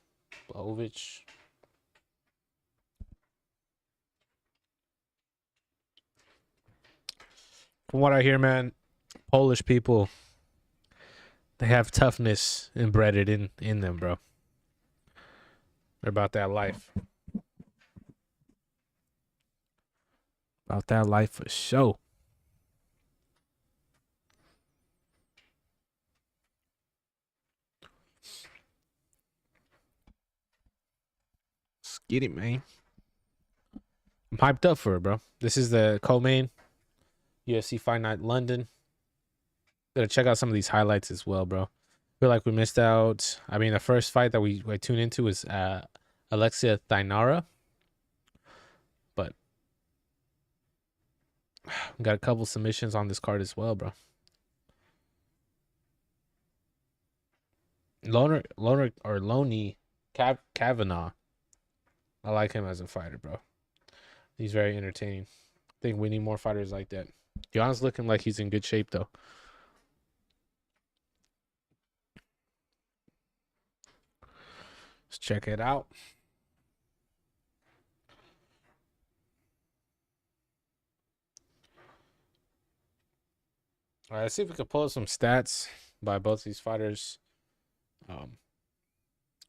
From what I hear, man, Polish people, they have toughness embedded in them, bro. They're about that life. About that life for sure. Let's get it, man. I'm hyped up for it, bro. This is the co-main UFC Fight Night London. Gotta check out some of these highlights as well, bro. Feel like we missed out. I mean, the first fight that we tuned into was Alexia Thainara. But we got a couple submissions on this card as well, bro. Loney Kavanaugh. I like him as a fighter, bro. He's very entertaining. I think we need more fighters like that. Jan's looking like he's in good shape, though. Let's check it out. All right, let's see if we can pull up some stats by both these fighters. I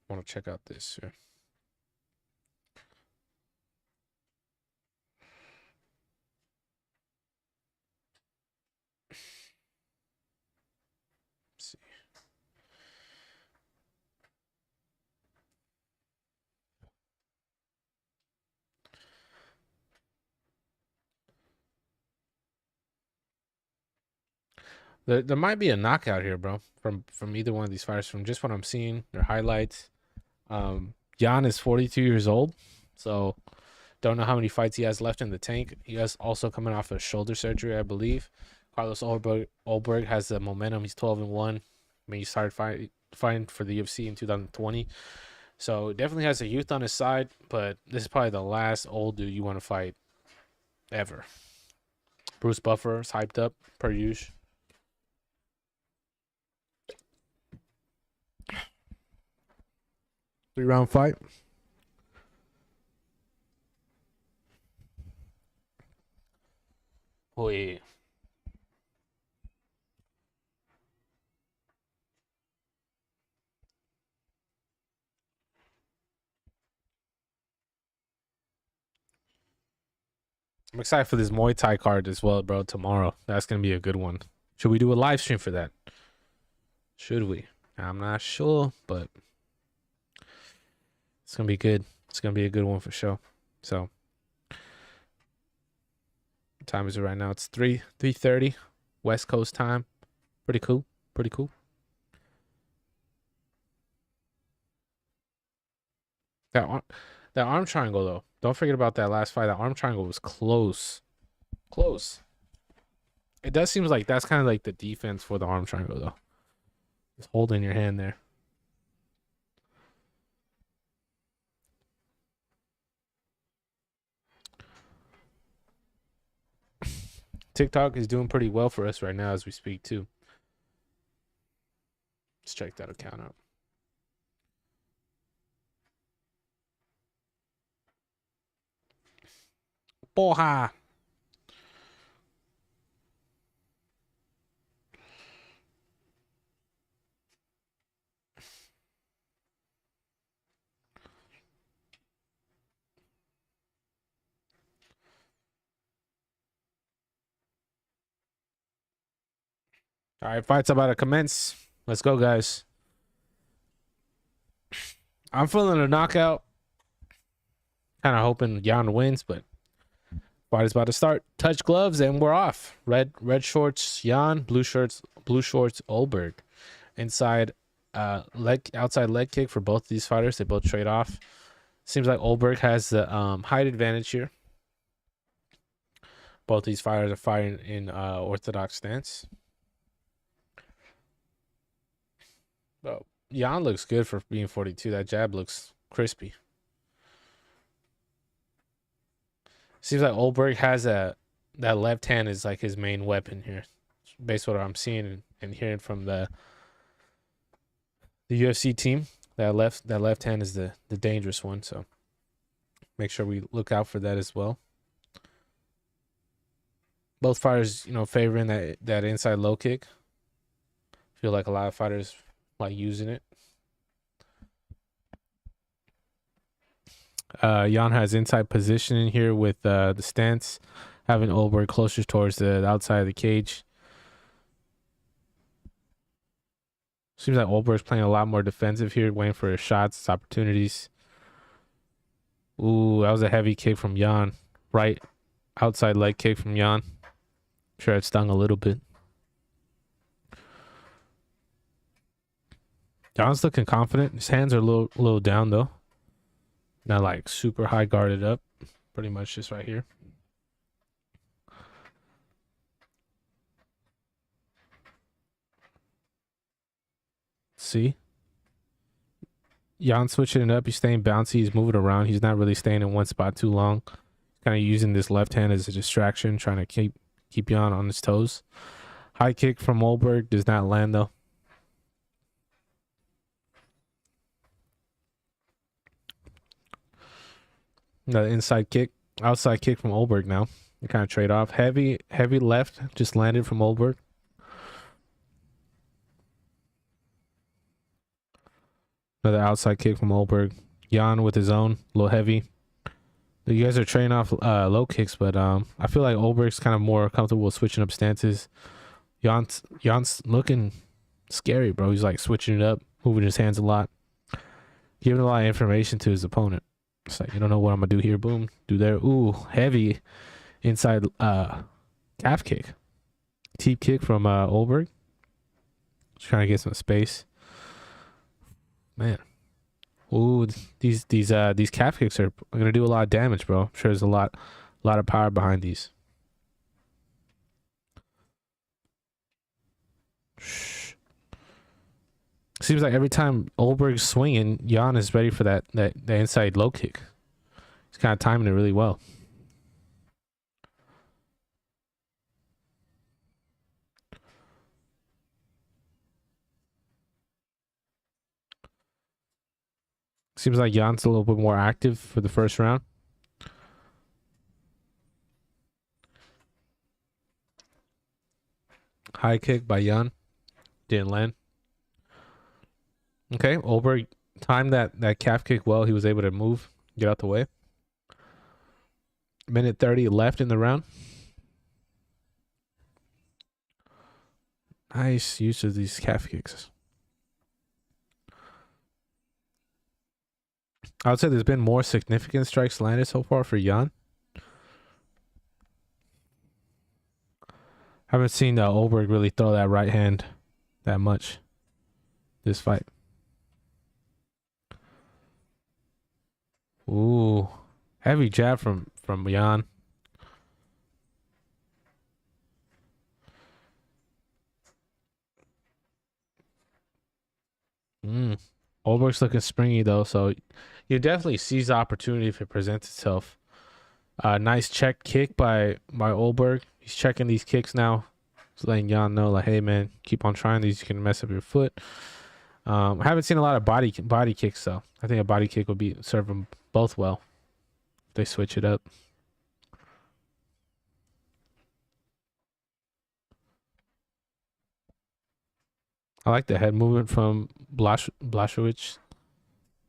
want to check out this here. Let's see. There might be a knockout here, bro, from either one of these fighters. From just what I'm seeing, their highlights. Jan is 42 years old, so don't know how many fights he has left in the tank. He has also coming off of shoulder surgery, I believe. Carlos Olberg has the momentum. He's 12-1. I mean, he started fighting for the UFC in 2020, so definitely has a youth on his side. But this is probably the last old dude you want to fight ever. Bruce Buffer is hyped up per usual. 3-round fight. Oh yeah. I'm excited for this Muay Thai card as well, bro. Tomorrow, that's gonna be a good one. Should we do a live stream for that? Should we? I'm not sure, but it's gonna be good. It's gonna be a good one for sure. So, what time is it right now? It's 3:30 West Coast time. Pretty cool. Pretty cool. That arm triangle though. Don't forget about that last fight. That arm triangle was close. Close. It does seem like that's kind of like the defense for the arm triangle though. Just holding your hand there. TikTok is doing pretty well for us right now as we speak too. Let's check that account out. Porra! All right, fight's about to commence. Let's go, guys. I'm feeling a knockout. Kind of hoping Jan wins, but fight is about to start. Touch gloves and we're off. Red shorts Jan, blue shorts Olberg. Inside outside leg kick for both of these fighters. They both trade off. Seems like Olberg has the height advantage here. Both these fighters are fighting in orthodox stance. Oh, Jan looks good for being 42. That jab looks crispy. Seems like Olberg has that left hand is like his main weapon here, based on what I'm seeing and hearing from the UFC team. That left hand is the dangerous one. So make sure we look out for that as well. Both fighters, favoring that inside low kick. Feel like a lot of fighters like using it. Jan has inside positioning here with the stance, having Olberg closer towards the outside of the cage. Seems like Olberg's playing a lot more defensive here, waiting for his shots, his opportunities. Ooh, that was a heavy kick from Jan. Right outside leg kick from Jan. Sure, it stung a little bit. Jan's looking confident. His hands are a little down though. Not like super high guarded up. Pretty much just right here. See? Jan switching it up. He's staying bouncy. He's moving around. He's not really staying in one spot too long. Kind of using this left hand as a distraction, trying to keep Jan on his toes. High kick from Olberg does not land though. Another inside kick, outside kick from Olberg now. They kind of trade off. Heavy left just landed from Olberg. Another outside kick from Olberg. Jan with his own, a little heavy. You guys are trading off low kicks, but I feel like Olberg's kind of more comfortable switching up stances. Jan's looking scary, bro. He's like switching it up, moving his hands a lot, giving a lot of information to his opponent. It's like, you don't know what I'm gonna do here. Boom, do there. Ooh, heavy inside calf kick, teep kick from Olberg. Just trying to get some space, man. Ooh, these calf kicks are gonna do a lot of damage, bro. I'm sure there's a lot of power behind these. Shh. Seems like every time Olberg's swinging, Jan is ready for that inside low kick. He's kind of timing it really well. Seems like Jan's a little bit more active for the first round. High kick by Jan. Didn't land. Okay, Olberg timed that calf kick well. He was able to move, get out the way. Minute 30 left in the round. Nice use of these calf kicks. I would say there's been more significant strikes landed so far for Jan. Haven't seen Olberg really throw that right hand that much this fight. Ooh, heavy jab from Jan. Olberg's looking springy though, so you definitely seize the opportunity if it presents itself. Nice check kick by Olberg. He's checking these kicks now. He's letting Jan know, like, hey man, keep on trying these. You can mess up your foot. I haven't seen a lot of body kicks though. I think a body kick would be serve them both well if they switch it up. I like the head movement from Blachowicz.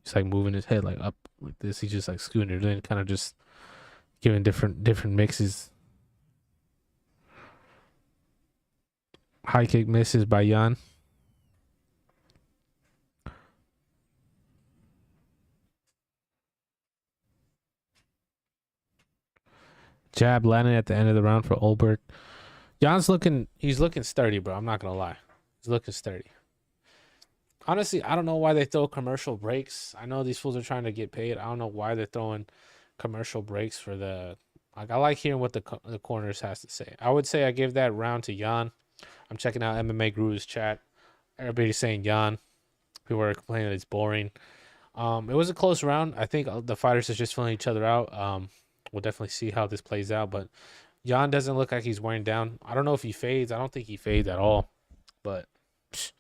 He's like moving his head like up like this. He's just like scooting it in, kind of just giving different mixes. High kick misses by Jan. Jab landing at the end of the round for Olberg. He's looking sturdy, bro. I'm not gonna lie. He's looking sturdy. Honestly, I don't know why they throw commercial breaks. I know these fools are trying to get paid. I don't know why they're throwing commercial breaks for the. Like, I like hearing what the corners has to say. I would say I give that round to Jan. I'm checking out MMA Guru's chat. Everybody's saying Jan. People are complaining that it's boring. It was a close round. I think the fighters are just filling each other out. We'll definitely see how this plays out. But Jan doesn't look like he's wearing down. I don't know if he fades. I don't think he fades at all. But psh,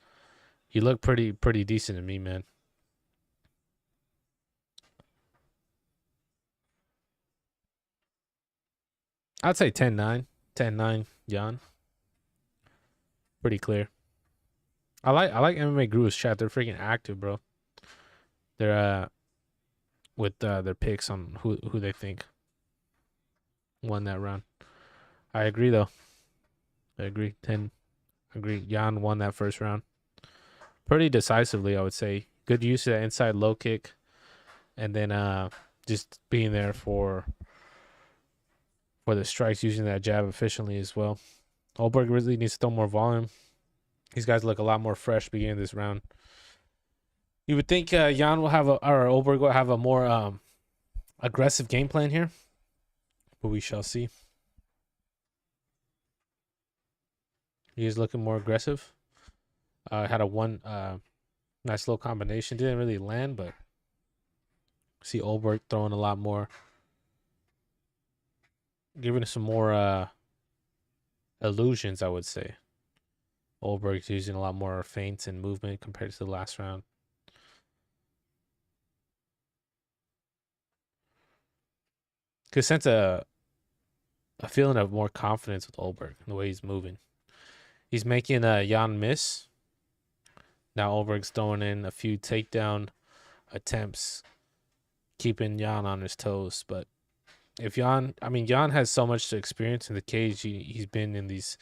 he looked pretty decent to me, man. I'd say 10-9. 10-9, Jan. Pretty clear. I like MMA Guru's chat. They're freaking active, bro. They're with their picks on who they think won that round. I agree though. I agree. 10. Agree. Jan won that first round pretty decisively, I would say. Good use of that inside low kick, and then just being there for the strikes, using that jab efficiently as well. Olberg really needs to throw more volume. These guys look a lot more fresh beginning this round. You would think Jan will have or Olberg will have a more aggressive game plan here, but we shall see. He is looking more aggressive. Had a one nice little combination. Didn't really land, but see Olberg throwing a lot more, giving us some more illusions, I would say. Olberg's using a lot more feints and movement compared to the last round. Could sense a feeling of more confidence with Olberg in the way he's moving. He's making Jan miss. Now Olberg's throwing in a few takedown attempts, keeping Jan on his toes. But if Jan has so much experience in the cage. He's been in these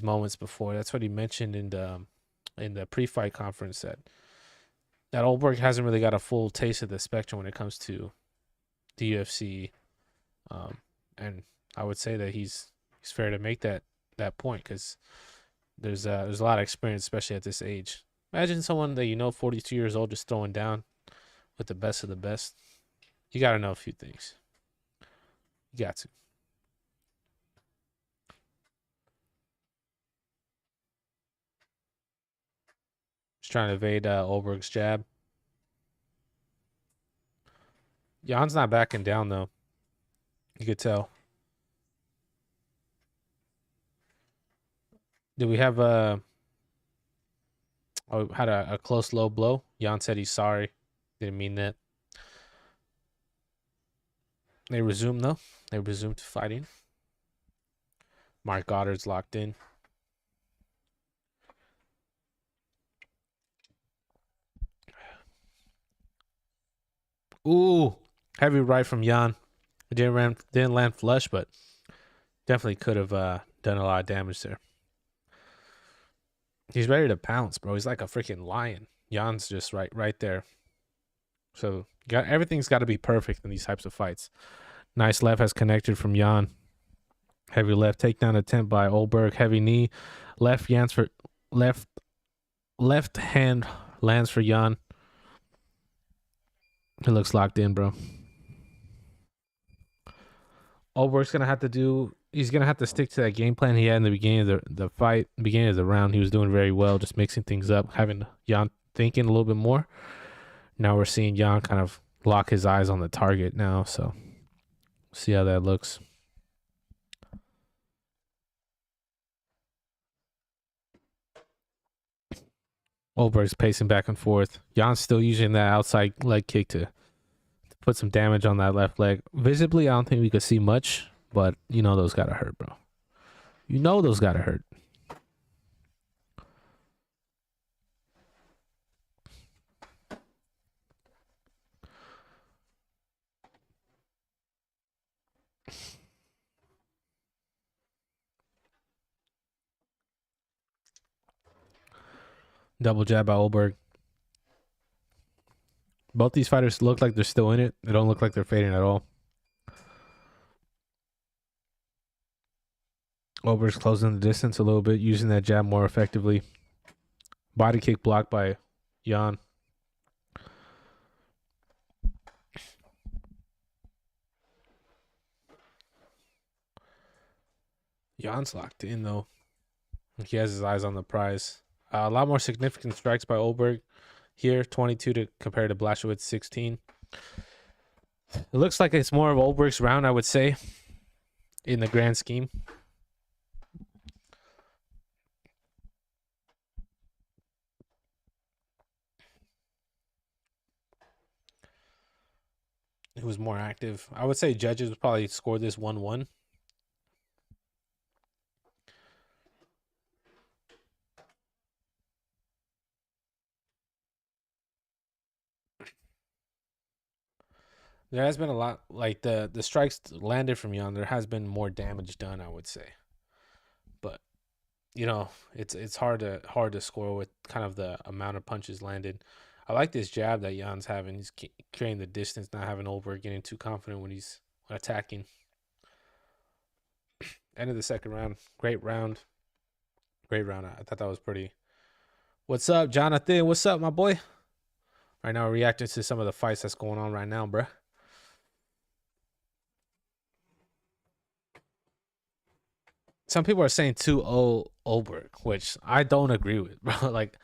moments before. That's what he mentioned in the pre-fight conference, that Olberg hasn't really got a full taste of the spectrum when it comes to the UFC. And I would say that he's fair to make that point, because there's a lot of experience, especially at this age. Imagine someone that 42 years old, just throwing down with the best of the best. You got to know a few things. You got to. Just trying to evade Olberg's jab. Jan's not backing down though. You could tell. Did we have had a close low blow? Jan said he's sorry. Didn't mean that. They resume though. They resume to fighting. Mark Goddard's locked in. Ooh, heavy right from Jan. It didn't land flush, but definitely could have done a lot of damage there. He's ready to pounce, bro. He's like a freaking lion. Jan's just right there. So everything's got to be perfect in these types of fights. Nice left has connected from Jan. Heavy left takedown attempt by Olberg. Heavy knee. Left hand lands for Jan. He looks locked in, bro. Olberg's gonna have to he's gonna have to stick to that game plan he had in the beginning of the fight, beginning of the round. He was doing very well, just mixing things up, having Jan thinking a little bit more. Now we're seeing Jan kind of lock his eyes on the target now, so see how that looks. Olberg's pacing back and forth. Jan's still using that outside leg kick to put some damage on that left leg. Visibly, I don't think we could see much, but those gotta hurt, bro. Those gotta hurt. Double jab by Olberg. Both these fighters look like they're still in it. They don't look like they're fading at all. Olberg's closing the distance a little bit, using that jab more effectively. Body kick blocked by Jan. Jan's locked in, though. He has his eyes on the prize. A lot more significant strikes by Olberg here, 22 to compare to Blashowitz's 16. It looks like it's more of Olberg's round, I would say, in the grand scheme. Who was more active? I would say judges would probably score this 1-1. There has been a lot, like the strikes landed from Jan. There has been more damage done, I would say, but you know it's hard to score with kind of the amount of punches landed. I like this jab that Jan's having. He's carrying the distance, not having Olberg getting too confident when he's attacking. End of the second round. Great round. Great round. I thought that was pretty. What's up, Jonathan? What's up, my boy? Right now, we're reacting to some of the fights that's going on right now, bruh. Some people are saying 2-0 Olberg, which I don't agree with, bro. Like,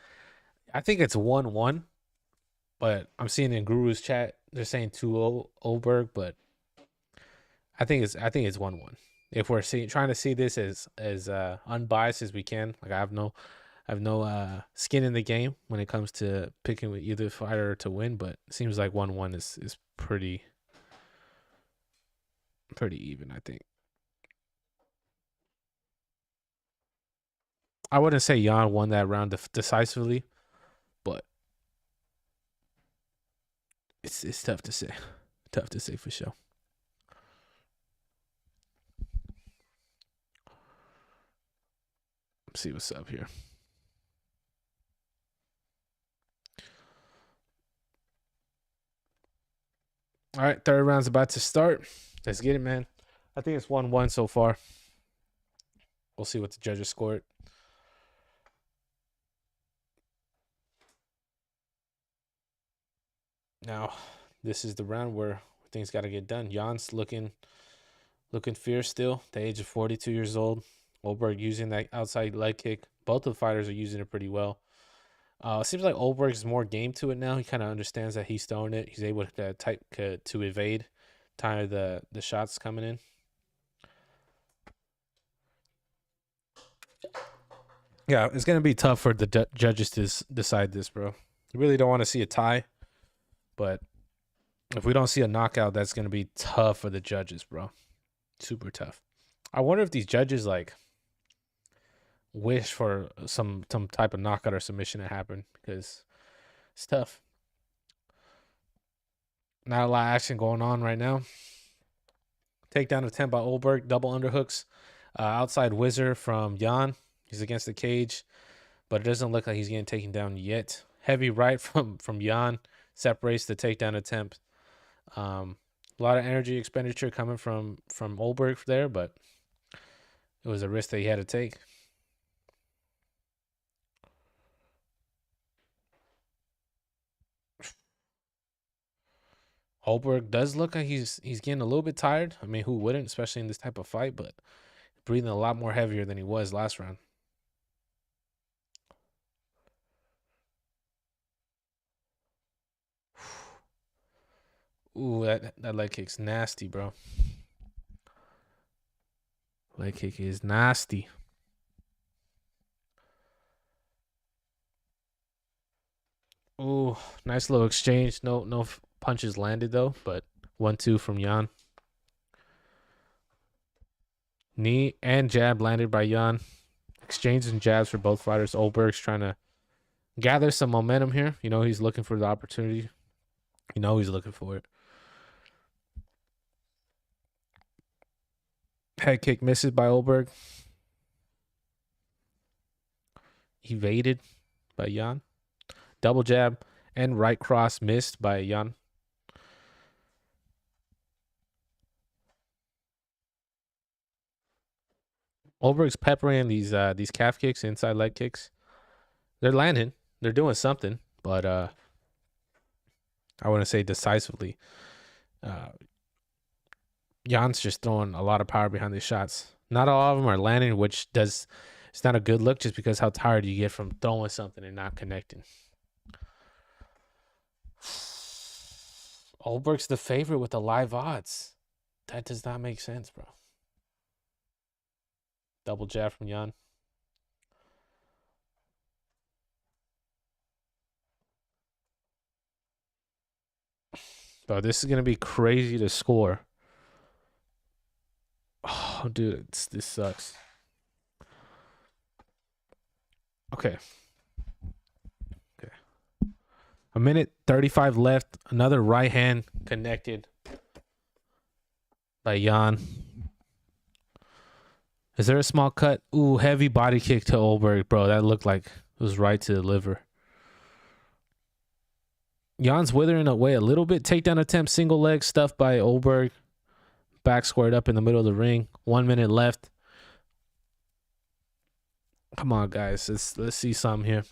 I think it's 1-1, but I'm seeing in Guru's chat they're saying 2-0 Olberg, but I think it's 1-1. If we're trying to see this as unbiased as we can, like I have no skin in the game when it comes to picking with either fighter to win, but it seems like 1-1 is pretty even, I think. I wouldn't say Jan won that round decisively, but it's tough to say. Tough to say for sure. Let's see what's up here. All right, third round's about to start. Let's get it, man. I think it's 1-1 so far. We'll see what the judges scored. Now, this is the round where things got to get done. Jan's looking fierce still. The age of 42 years old. Olberg using that outside leg kick. Both of the fighters are using it pretty well. It seems like Olberg is more game to it now. He kind of understands that he's throwing it. He's able to evade time the shots coming in. Yeah, it's gonna be tough for the judges to decide this, bro. You really don't want to see a tie, but if we don't see a knockout, that's gonna be tough for the judges, bro. Super tough. I wonder if these judges like wish for some type of knockout or submission to happen, because it's tough. Not a lot of action going on right now. Takedown attempt by Olberg, double underhooks. Outside whizzer from Jan. He's against the cage, but it doesn't look like he's getting taken down yet. Heavy right from Jan separates the takedown attempt. A lot of energy expenditure coming from Olberg there, but it was a risk that he had to take. Olberg does look like he's getting a little bit tired. I mean, who wouldn't, especially in this type of fight, but breathing a lot more heavier than he was last round. Ooh, that leg kick's nasty, bro. Leg kick is nasty. Ooh, nice little exchange. No punches landed though, but 1-2 from Jan. Knee and jab landed by Jan. Exchanging jabs for both fighters. Olberg's trying to gather some momentum here. You know, he's looking for the opportunity. You know, he's looking for it. Head kick misses by Olberg. Evaded by Jan. Double jab and right cross missed by Jan. Olberg's peppering these calf kicks, inside leg kicks. They're landing. They're doing something, but I wouldn't say decisively. Uh, Jan's just throwing a lot of power behind these shots. Not all of them are landing, which does it's not a good look just because how tired you get from throwing something and not connecting. Olberg's the favorite with the live odds. That does not make sense, bro. Double jab from Jan. Bro, this is gonna be crazy to score. Oh, dude, this sucks. Okay. A minute 35 left. Another right hand connected by Jan. Is there a small cut? Ooh, heavy body kick to Olberg, bro. That looked like it was right to the liver. Jan's withering away a little bit. Takedown attempt, single leg stuffed by Olberg. Back squared up in the middle of the ring. 1 minute left. Come on, guys. Let's see some here.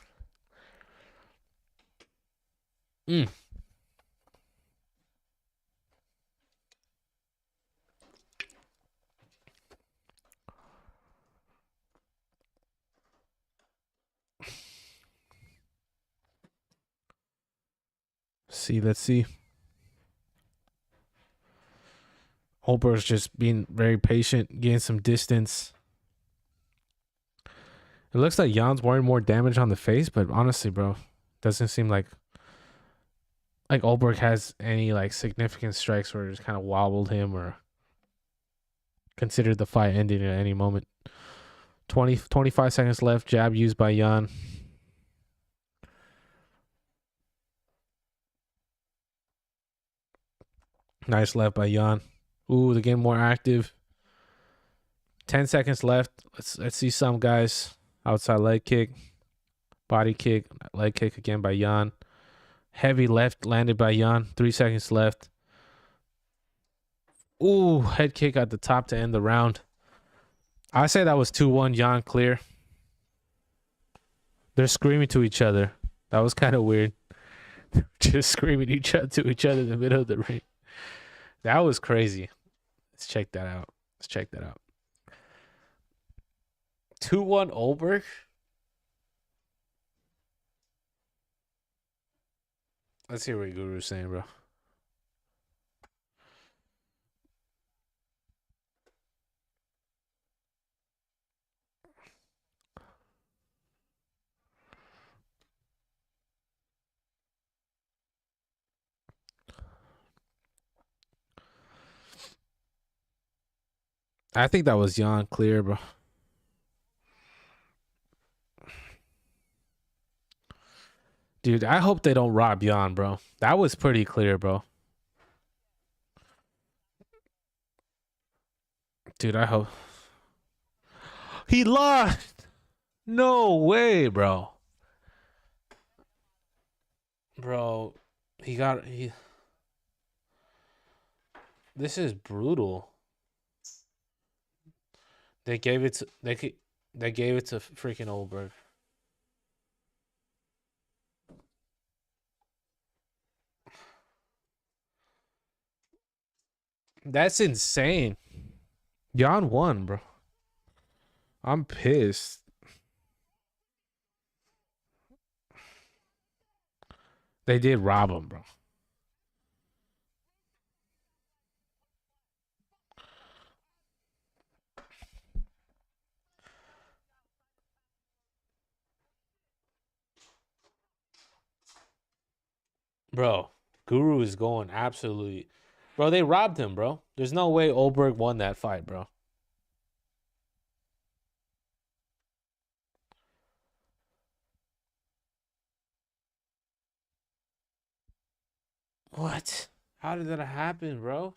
Let's see. Olberg's just being very patient, getting some distance. It looks like Jan's wearing more damage on the face, but honestly, bro, doesn't seem like Olberg has any like significant strikes where it just kind of wobbled him or considered the fight ending at any moment. 25 seconds left. Jab used by Jan. Nice left by Jan. Ooh, they're getting more active. 10 seconds left. Let's see some guys. Outside leg kick. Body kick. Leg kick again by Jan. Heavy left landed by Jan. 3 seconds left. Ooh, head kick at the top to end the round. I say that was 2-1 Jan clear. They're screaming to each other. That was kind of weird. Just screaming to each other in the middle of the ring. That was crazy. Let's check that out. 2-1 Olberg. Let's hear what Guru's saying, bro. I think that was Jan clear, bro. Dude, I hope they don't rob Jan, bro. That was pretty clear, bro. Dude, I hope. He lost. No way, bro. Bro, he. This is brutal. They gave it to freaking Olberg. That's insane. Jan won, bro. I'm pissed. They did rob him, bro. Bro, Guru is going absolutely. Bro, they robbed him, bro. There's no way Olberg won that fight, bro. What? How did that happen, bro?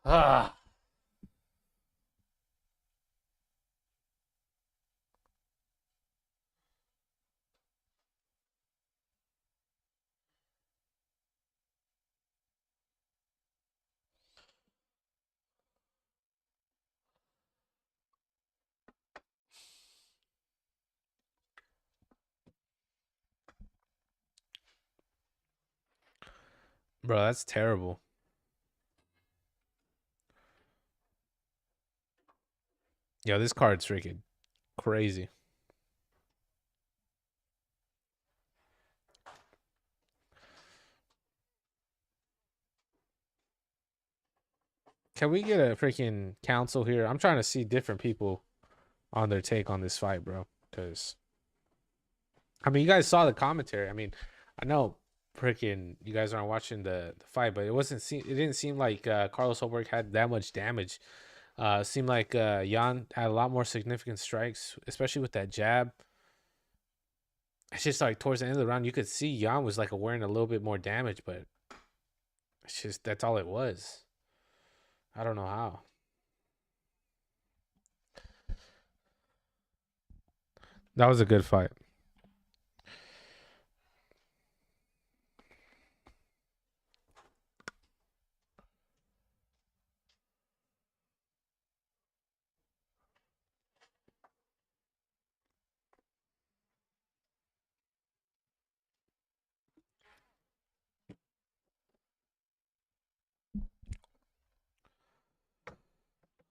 Ah. Bro, that's terrible. Yo, this card's freaking crazy. Can we get a freaking council here? I'm trying to see different people on their take on this fight, bro. Because I mean, you guys saw the commentary. I mean, I know freaking you guys aren't watching the fight, but it didn't seem like Carlos Holberg had that much damage. It seemed like Jan had a lot more significant strikes, especially with that jab. It's just like towards the end of the round, you could see Jan was like wearing a little bit more damage, but it's just that's all it was. I don't know how. That was a good fight.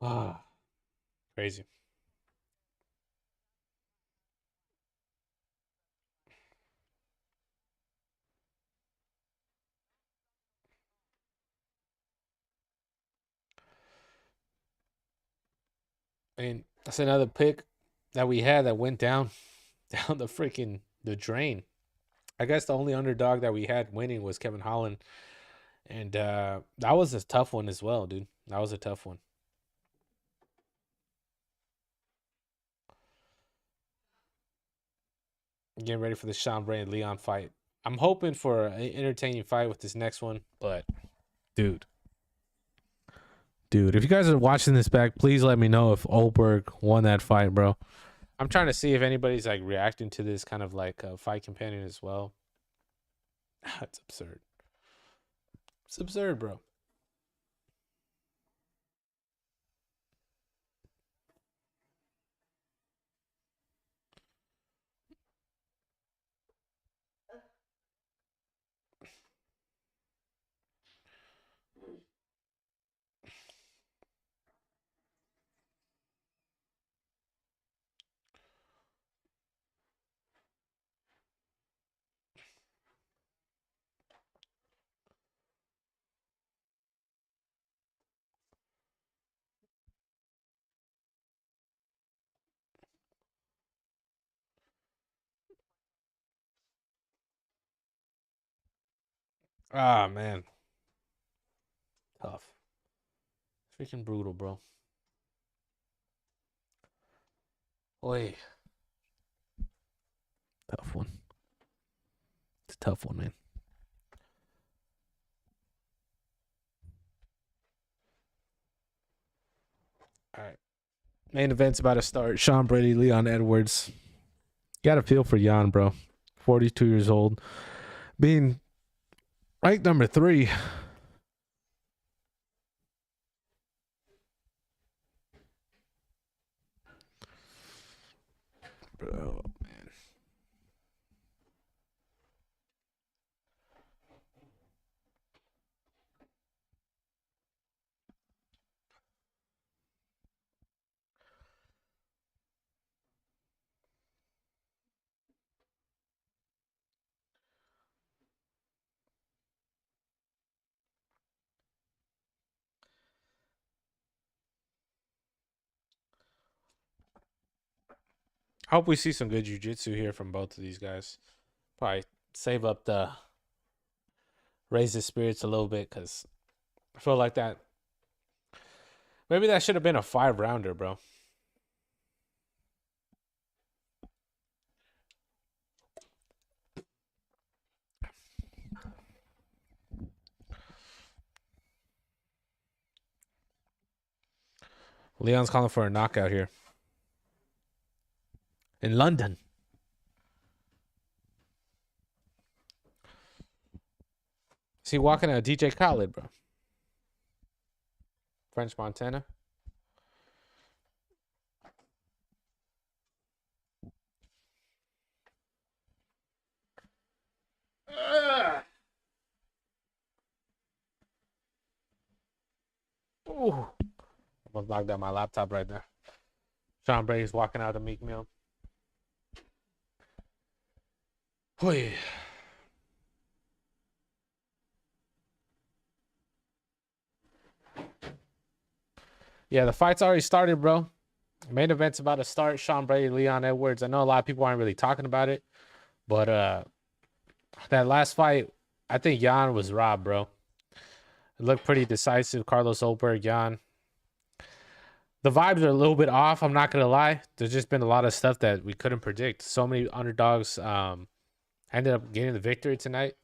Ah, crazy. And that's another pick that we had that went down down the drain. I guess the only underdog that we had winning was Kevin Holland, and that was a tough one as well, dude. That was a tough one. Getting ready for the Sean Bray and Leon fight. I'm hoping for an entertaining fight with this next one, but dude, if you guys are watching this back, please let me know if Olberg won that fight, bro. I'm trying to see if anybody's like reacting to this kind of like a fight companion as well. It's absurd. It's absurd, bro. Ah, man, tough. Freaking brutal, bro. Oi, tough one. It's a tough one, man. All right. Main event's about to start. Sean Brady, Leon Edwards. Got a feel for Jan, bro. 42 years old. Being ranked number 3. Bro, man. I hope we see some good jiu-jitsu here from both of these guys. Probably save up the raise the spirits a little bit because I feel like that. Maybe that should have been a 5 rounder, bro. Leon's calling for a knockout here in London. Is he walking a DJ Khaled, bro? French Montana. Ooh, almost knocked out my laptop right there. Sean Brady's walking out of the Meek Mill. Wait. Yeah, the fight's already started, bro. Main event's about to start. Sean Brady, Leon Edwards. I know a lot of people aren't really talking about it, but that last fight, I think Jan was robbed, bro. It looked pretty decisive. Carlos Ulberg, Jan. The vibes are a little bit off. I'm not gonna lie. There's just been a lot of stuff that we couldn't predict. So many underdogs ended up getting the victory tonight.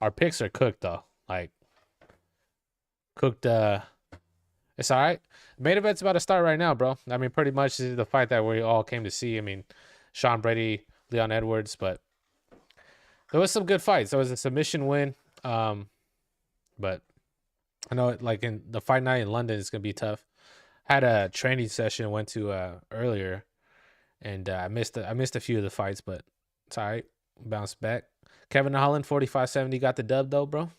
Our picks are cooked though. Like cooked. It's all right. Main event's about to start right now, bro. I mean, pretty much this is the fight that we all came to see. I mean, Sean Brady, Leon Edwards, but there was some good fights. There was a submission win, but I know like in the fight night in London, it's gonna be tough. Had a training session went to earlier, and I missed a few of the fights, but it's all right. Bounced back. Kevin Holland 45-70 got the dub though, bro.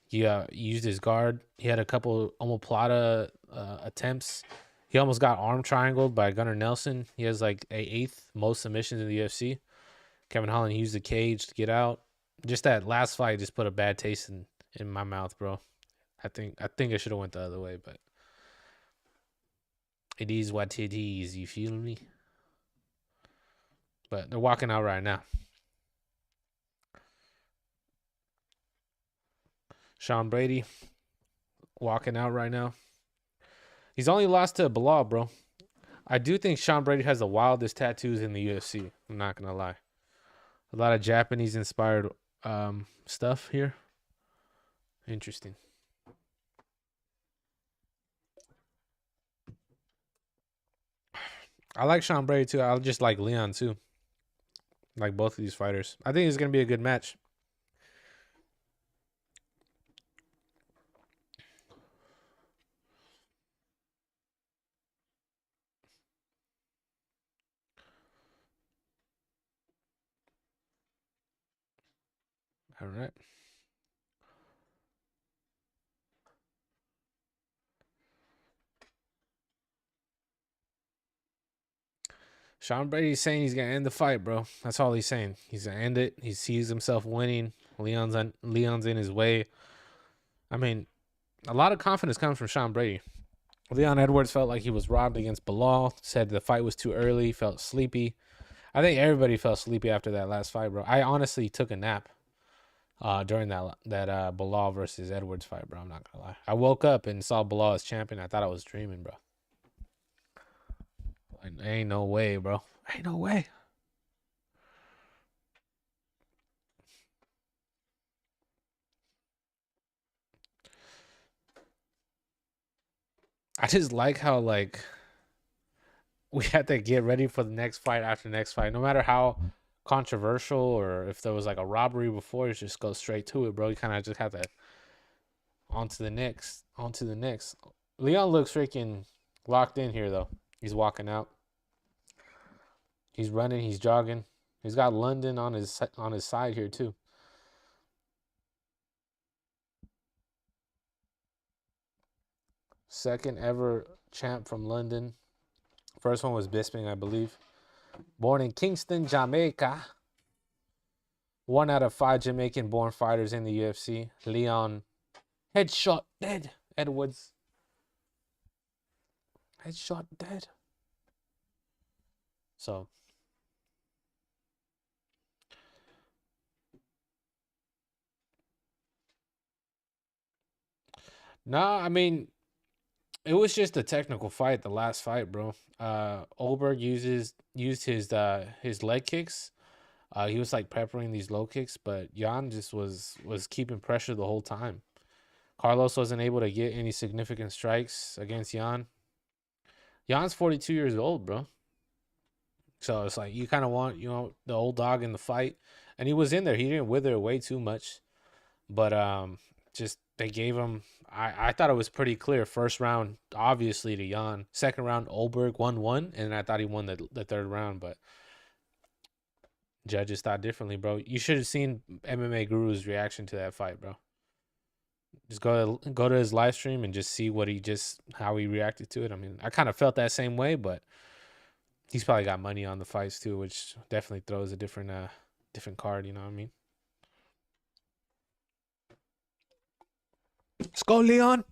He used his guard. He had a couple omoplata attempts. He almost got arm triangled by Gunnar Nelson. He has like a eighth most submissions in the UFC. Kevin Holland used the cage to get out. Just that last fight just put a bad taste in my mouth, bro. I think I should have went the other way, but it is what it is. You feel me? But they're walking out right now. Sean Brady walking out right now. He's only lost to Bilal, bro. I do think Sean Brady has the wildest tattoos in the UFC. I'm not gonna lie. A lot of Japanese inspired stuff here. Interesting. I like Sean Brady too. I just like Leon too. Like both of these fighters. I think it's gonna be a good match. All right. Sean Brady's saying he's gonna end the fight, bro. That's all he's saying. He's gonna end it. He sees himself winning. Leon's in his way. I mean, a lot of confidence comes from Sean Brady. Leon Edwards felt like he was robbed against Bilal. Said the fight was too early. Felt sleepy. I think everybody felt sleepy after that last fight, bro. I honestly took a nap during that Bilal versus Edwards fight, bro. I'm not gonna lie. I woke up and saw Bilal as champion. I thought I was dreaming, bro. Like, ain't no way, bro. Ain't no way. I just like how like we had to get ready for the next fight after the next fight, no matter how controversial or if there was like a robbery before, you just go straight to it, bro. You kind of just have to on to the next. Leon looks freaking locked in here though. He's walking out. He's running. He's jogging. He's got London on his side here too. Second ever champ from London. First one was Bisping, I believe. Born in Kingston, Jamaica. 1 out of 5 Jamaican-born fighters in the UFC. Leon, headshot dead. Edwards, headshot dead. So, nah, I mean, it was just a technical fight. The last fight, bro. Olberg used his leg kicks. He was like peppering these low kicks, but Jan just was keeping pressure the whole time. Carlos wasn't able to get any significant strikes against Jan. Jan's 42 years old, bro. So it's like you kind of want, the old dog in the fight. And he was in there. He didn't wither away too much. But just they gave him I thought it was pretty clear. First round, obviously to Jan. Second round, Olberg won one, and I thought he won the third round, but judges thought differently, bro. You should have seen MMA Guru's reaction to that fight, bro. Just go to his live stream and just see how he reacted to it. I mean, I kind of felt that same way, but he's probably got money on the fights too, which definitely throws a different card. You know what I mean? Let's go, Leon.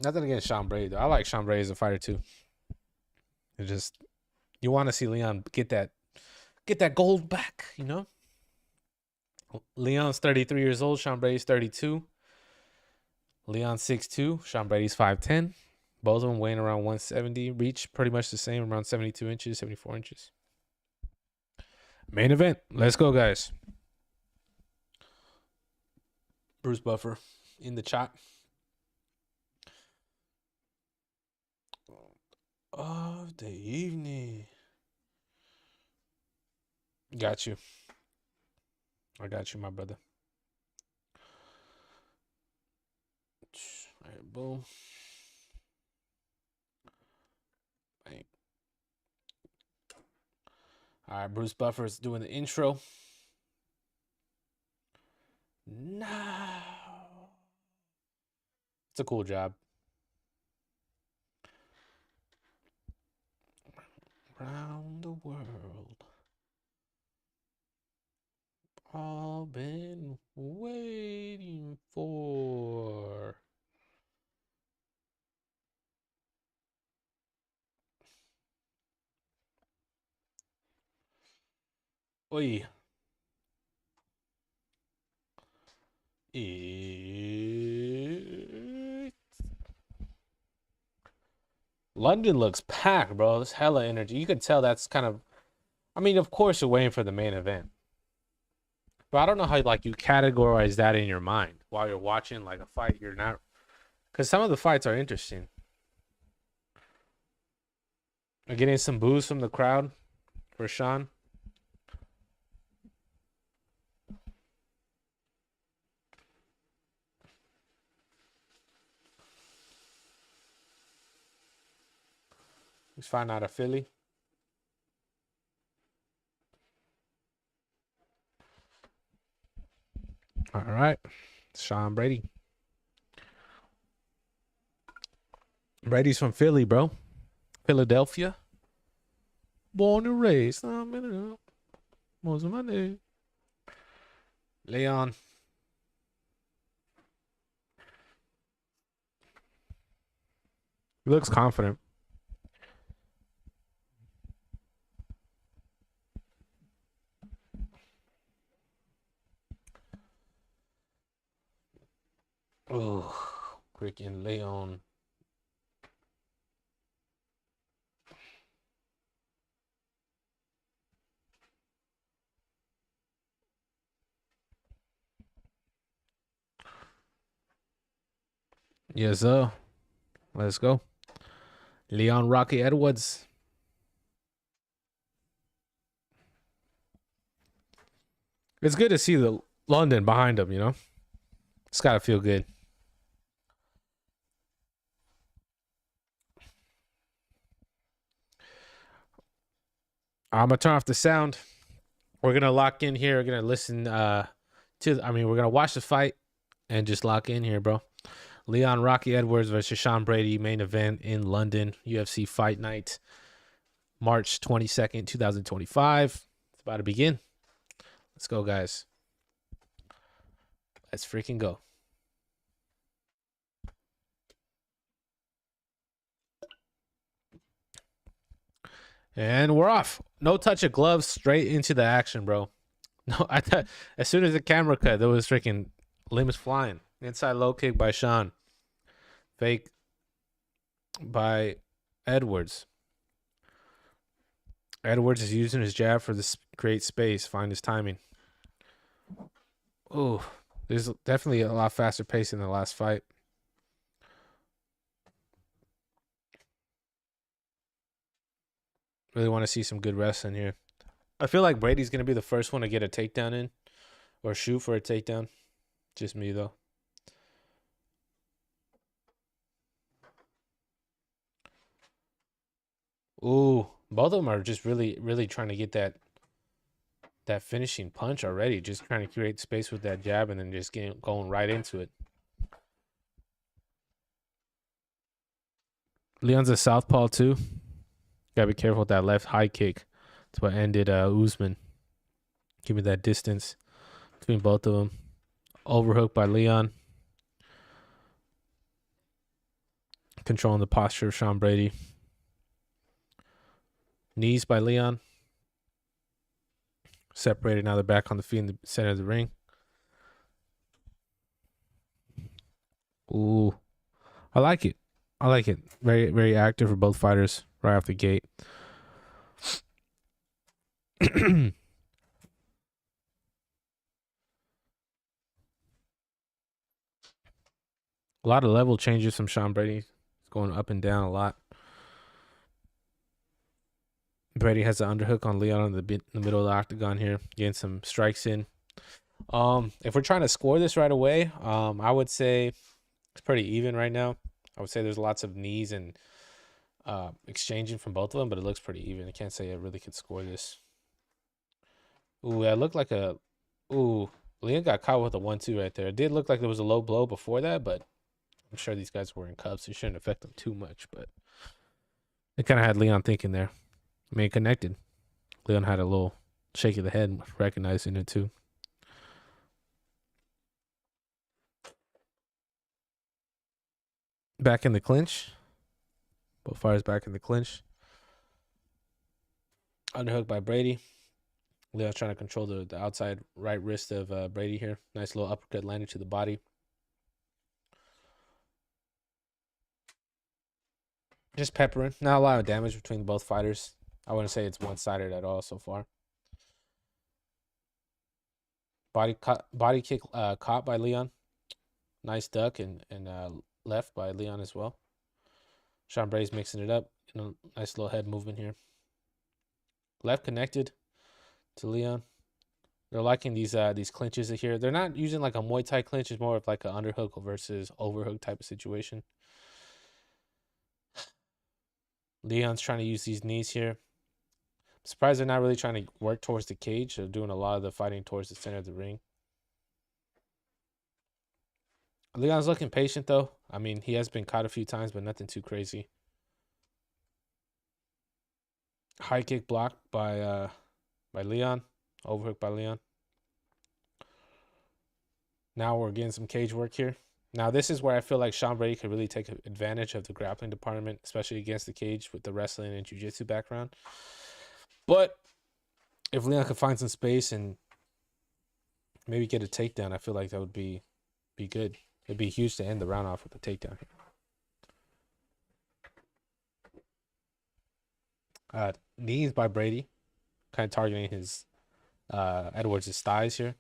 Nothing against Sean Brady though. I like Sean Brady as a fighter too. It's just you want to see Leon get that gold back. You know, Leon's 33 years old. Sean Brady's 32. Leon's 6'2". Sean Brady's 5'10". Both of them weighing around 170. Reach pretty much the same, around 72 inches, 74 inches. Main event. Let's go, guys. Bruce Buffer in the chat. Of the evening. Got you. I got you, my brother. All right, boom. Bang. All right, Bruce Buffer is doing the intro. No. It's a cool job. Around the world. All been waiting for. Oi. London looks packed, bro. There's hella energy. You can tell that's kind of. I mean, of course, you're waiting for the main event, but I don't know how you categorize that in your mind while you're watching like a fight. You're not, because some of the fights are interesting. We're getting some boos from the crowd for Sean. He's fighting out of Philly. All right, Sean Brady. Brady's from Philly, bro. Philadelphia. Born and raised. What's my name? Leon. He looks confident. Oh, freaking Leon. Yes, sir. Let's go. Leon Rocky Edwards. It's good to see the London behind him, you know? It's got to feel good. I'm going to turn off the sound. We're going to lock in here. We're going to listen we're going to watch the fight and just lock in here, bro. Leon Rocky Edwards versus Sean Brady, main event in London, UFC Fight Night, March 22nd, 2025. It's about to begin. Let's go, guys. Let's freaking go. And we're off. No touch of gloves, straight into the action, bro. No, I thought as soon as the camera cut, there was freaking limbs flying. Inside low kick by Sean. Fake by Edwards. Edwards is using his jab for this create space, find his timing. Oh, there's definitely a lot faster pace in the last fight. Really want to see some good wrestling here. I feel like Brady's going to be the first one to get a takedown in or shoot for a takedown. Just me, though. Ooh, both of them are just really, really trying to get that finishing punch already. Just trying to create space with that jab and then just going right into it. Leon's a southpaw too. Gotta be careful with that left high kick. That's what ended Usman. Give me that distance between both of them. Overhook by Leon. Controlling the posture of Sean Brady. Knees by Leon. Separated, now they're back on the feet in the center of the ring. Ooh, I like it. I like it. Very, very active for both fighters right off the gate. A lot of level changes from Sean Brady. It's going up and down a lot. Brady has an underhook on Leon in the middle of the octagon here, getting some strikes in. If we're trying to score this right away, I would say it's pretty even right now. I would say there's lots of knees and exchanging from both of them, but it looks pretty even. I can't say I really could score this. Ooh, that looked like a. Ooh, Leon got caught with a 1-2 right there. It did look like there was a low blow before that, but I'm sure these guys were in cuffs. It shouldn't affect them too much, but it kind of had Leon thinking there. I mean, it connected. Leon had a little shake of the head, recognizing it too. Back in the clinch. Both fighters back in the clinch. Underhook by Brady. Leon's trying to control the outside right wrist of Brady here. Nice little uppercut landed to the body. Just peppering. Not a lot of damage between both fighters. I wouldn't say it's one-sided at all so far. Body kick caught by Leon. Nice duck and left by Leon as well. Sean Brady's mixing it up. Nice little head movement here. Left connected to Leon. They're liking these clinches here. They're not using like a Muay Thai clinch. It's more of like an underhook versus overhook type of situation. Leon's trying to use these knees here. I'm surprised they're not really trying to work towards the cage. They're doing a lot of the fighting towards the center of the ring. Leon's looking patient though. I mean, he has been caught a few times, but nothing too crazy. High kick blocked by Leon. Overhook by Leon. Now we're getting some cage work here. Now this is where I feel like Sean Brady could really take advantage of the grappling department, especially against the cage with the wrestling and jiu-jitsu background. But if Leon could find some space and maybe get a takedown, I feel like that would be good. It'd be huge to end the round off with a takedown here. Knees by Brady, kind of targeting his Edwards' thighs here.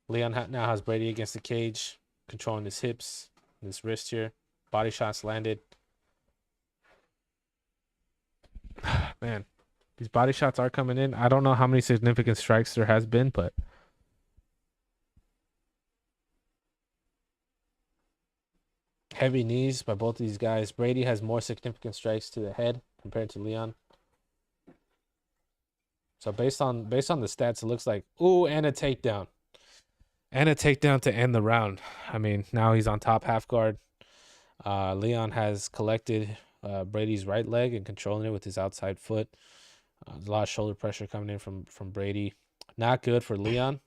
Leon now has Brady against the cage, controlling his hips and his wrist here. Body shots landed. Man, these body shots are coming in. I don't know how many significant strikes there has been, but heavy knees by both of these guys. Brady has more significant strikes to the head compared to Leon. So based on the stats, it looks like and a takedown. And a takedown to end the round. I mean, now he's on top half guard. Leon has collected Brady's right leg and controlling it with his outside foot. There's a lot of shoulder pressure coming in from Brady. Not good for Leon,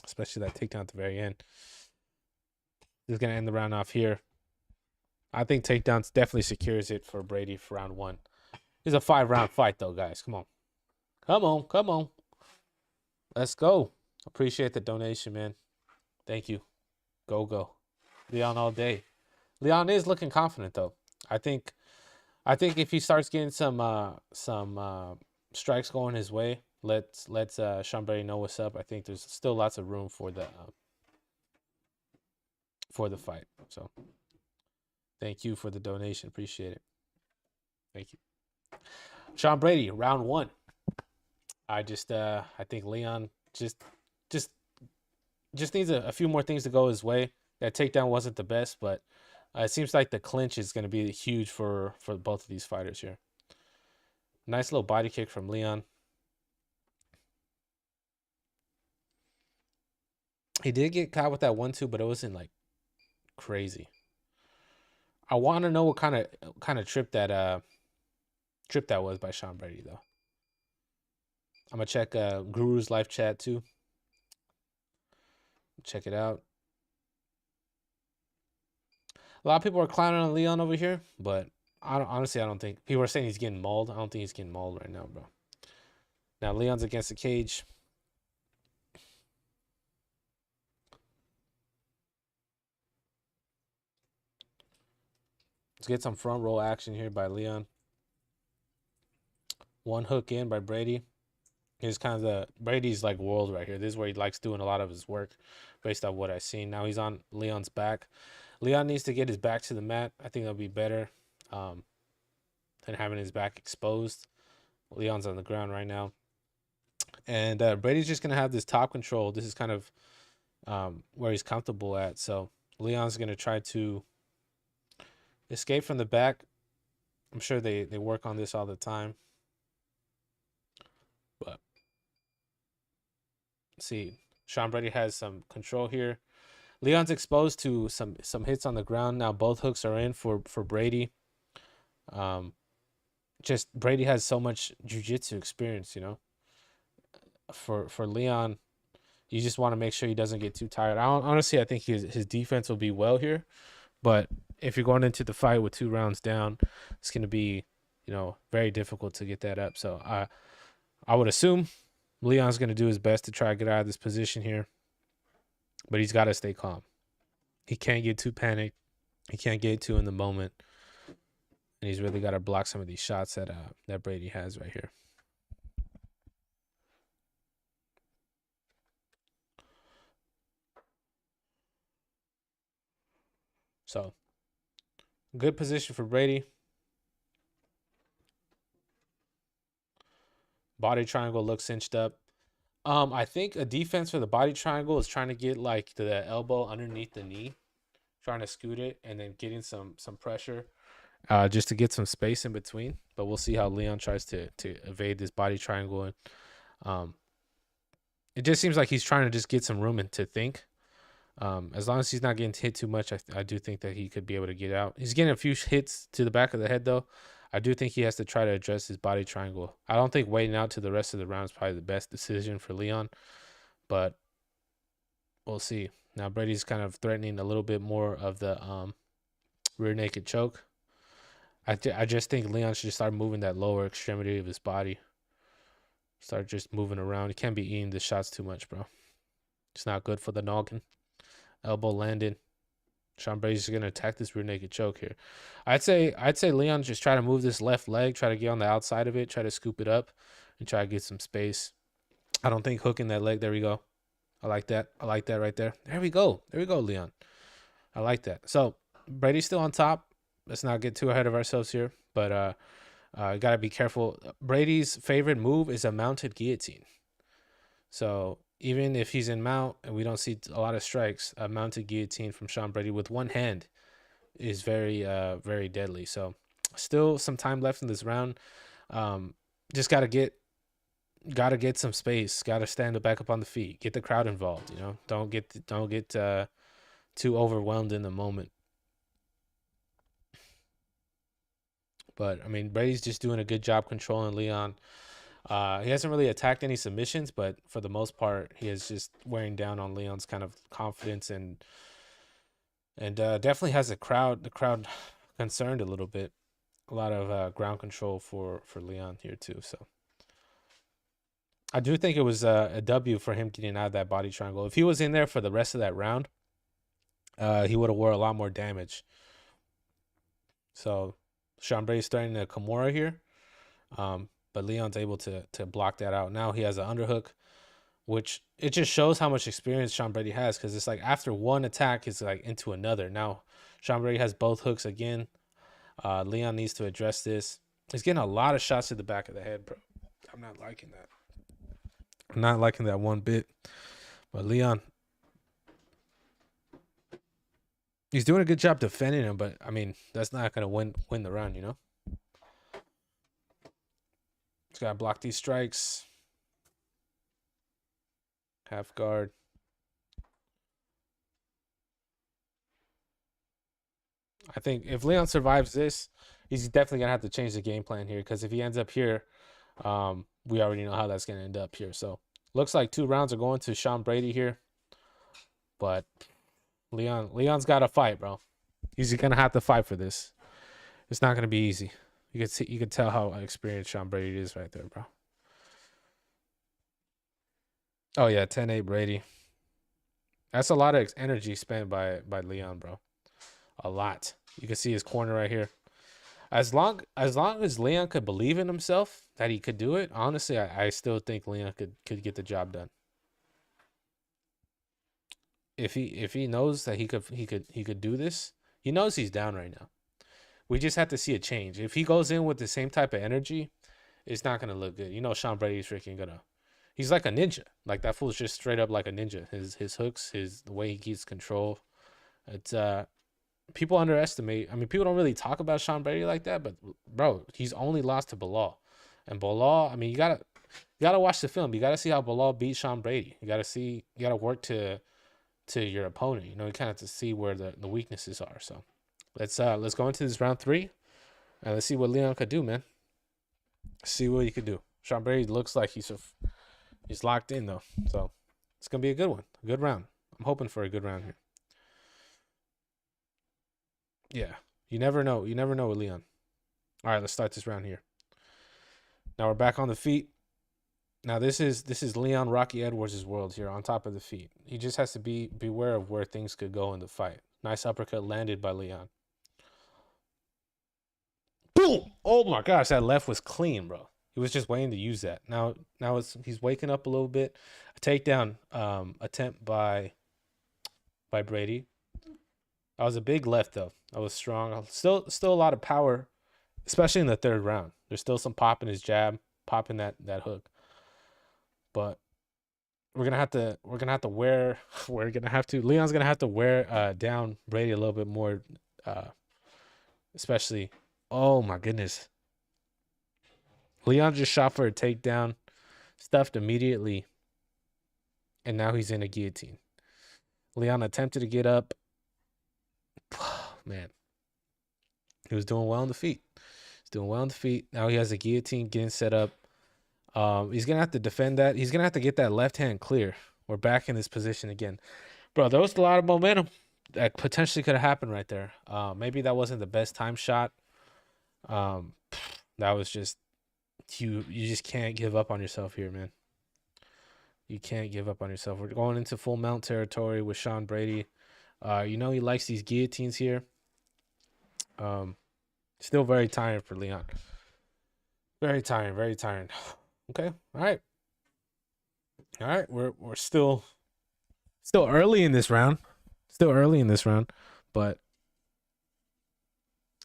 especially that takedown at the very end. He's going to end the round off here. I think takedowns definitely secures it for Brady for round one. It's a 5-round fight, though, guys. Come on. Come on. Let's go. Appreciate the donation, man. Thank you. Go. Leon all day. Leon is looking confident, though. I think if he starts getting some strikes going his way, let's Sean Brady know what's up. I think there's still lots of room for the fight. So thank you for the donation. Appreciate it. Thank you. Sean Brady, round one. I think Leon just needs a few more things to go his way. That takedown wasn't the best, but it seems like the clinch is going to be huge for both of these fighters here. Nice little body kick from Leon. He did get caught with that 1-2, but it wasn't like crazy. I want to know what kind of trip that was by Sean Brady though. I'm gonna check Guru's live chat too. Check it out. A lot of people are clowning on Leon over here, but honestly, I don't think people are saying he's getting mauled. I don't think he's getting mauled right now, bro. Now Leon's against the cage. Let's get some front roll action here by Leon. One hook in by Brady. Here's kind of Brady's like world right here. This is where he likes doing a lot of his work based on what I've seen. Now he's on Leon's back. Leon needs to get his back to the mat. I think that'll be better than having his back exposed. Leon's on the ground right now. And Brady's just going to have this top control. This is kind of where he's comfortable at. So Leon's going to try to escape from the back. I'm sure they work on this all the time. But see, Sean Brady has some control here. Leon's exposed to some hits on the ground. Now both hooks are in for Brady. Just Brady has so much jiu-jitsu experience, you know. For Leon, you just want to make sure he doesn't get too tired. Honestly, I think his defense will be well here. But if you're going into the fight with 2 rounds down, it's going to be, you know, very difficult to get that up. So I would assume Leon's going to do his best to try to get out of this position here. But he's got to stay calm. He can't get too panicked. He can't get too in the moment. And he's really got to block some of these shots that Brady has right here. So, good position for Brady. Body triangle looks cinched up. I think a defense for the body triangle is trying to get like the elbow underneath the knee, trying to scoot it, and then getting some pressure, just to get some space in between. But we'll see how Leon tries to evade this body triangle. And it just seems like he's trying to just get some room and to think. As long as he's not getting hit too much, I do think that he could be able to get out. He's getting a few hits to the back of the head though. I do think he has to try to address his body triangle. I don't think waiting out to the rest of the round is probably the best decision for Leon, but we'll see. Now Brady's kind of threatening a little bit more of the rear naked choke. I just think Leon should start moving that lower extremity of his body. Start just moving around. He can't be eating the shots too much, bro. It's not good for the noggin. Elbow landed. Sean Brady's going to attack this rear naked choke here. I'd say Leon just try to move this left leg, try to get on the outside of it, try to scoop it up, and try to get some space. I don't think hooking that leg. There we go. I like that. I like that right there. There we go. There we go, Leon. I like that. So Brady's still on top. Let's not get too ahead of ourselves here, but got to be careful. Brady's favorite move is a mounted guillotine. So even if he's in mount and we don't see a lot of strikes, a mounted guillotine from Sean Brady with one hand is very, very deadly. So still some time left in this round. Just gotta get some space. Gotta stand back up on the feet. Get the crowd involved. You know, don't get too overwhelmed in the moment. But I mean, Brady's just doing a good job controlling Leon. He hasn't really attacked any submissions, but for the most part, he is just wearing down on Leon's kind of confidence and definitely has the crowd concerned a little bit. A lot of ground control for Leon here too. So I do think it was a W for him getting out of that body triangle. If he was in there for the rest of that round, he would have wore a lot more damage. So Sean Brady's starting to Kimura here. But Leon's able to block that out. Now he has an underhook, which it just shows how much experience Sean Brady has, because it's like after one attack, it's like into another. Now Sean Brady has both hooks again. Leon needs to address this. He's getting a lot of shots to the back of the head, bro. I'm not liking that. I'm not liking that one bit. But Leon, He's doing a good job defending him, but I mean, that's not gonna win the round, you know. He's gotta block these strikes. Half guard. I think if Leon survives this, he's definitely gonna have to change the game plan here. Because if he ends up here, we already know how that's gonna end up here. So looks like 2 rounds are going to Sean Brady here, but Leon's got to fight, bro. He's gonna have to fight for this. It's not gonna be easy. You could tell how experienced Sean Brady is right there, bro. Oh yeah, 10-8 Brady. That's a lot of energy spent by Leon, bro. A lot. You can see his corner right here. As long as Leon could believe in himself that he could do it, honestly, I still think Leon could get the job done. If he knows that he could do this, he knows he's down right now. We just have to see a change. If he goes in with the same type of energy, it's not gonna look good. You know, Sean Brady's freaking gonna. He's like a ninja. Like that fool's just straight up like a ninja. His hooks, the way he keeps control. It's people underestimate. I mean, people don't really talk about Sean Brady like that, but bro, he's only lost to Bilal, and Bilal. I mean, you gotta watch the film. You gotta see how Bilal beat Sean Brady. You gotta work to your opponent. You know, you kind of have to see where the weaknesses are. So let's go into this round 3, and let's see what Leon could do, man. See what he could do. Sean Brady looks like he's locked in though, so it's gonna be a good one, a good round. I'm hoping for a good round here. Yeah, you never know. You never know with Leon. All right, let's start this round here. Now we're back on the feet. Now this is Leon Rocky Edwards' world here on top of the feet. He just has to beware of where things could go in the fight. Nice uppercut landed by Leon. Boom! Oh my gosh, that left was clean, bro. He was just waiting to use that. Now he's waking up a little bit. A takedown attempt by Brady. That was a big left though. That was strong. Still a lot of power, especially in the 3rd round. There's still some pop in his jab, pop in that hook. But we're gonna have to Leon's gonna have to wear down Brady a little bit more, especially. Oh my goodness. Leon just shot for a takedown, stuffed immediately, and now he's in a guillotine. Leon attempted to get up. Man, he was doing well on the feet. Now he has a guillotine getting set up. He's gonna have to defend that. He's gonna have to get that left hand clear. We're back in this position again, bro. There was a lot of momentum that potentially could have happened right there. Maybe that wasn't the best time shot. That was just you just can't give up on yourself here, man. You can't give up on yourself. We're going into full mount territory with Sean Brady. You know he likes these guillotines here. Still very tiring for Leon. Very tiring, very tiring. Okay, all right. We're still early in this round. But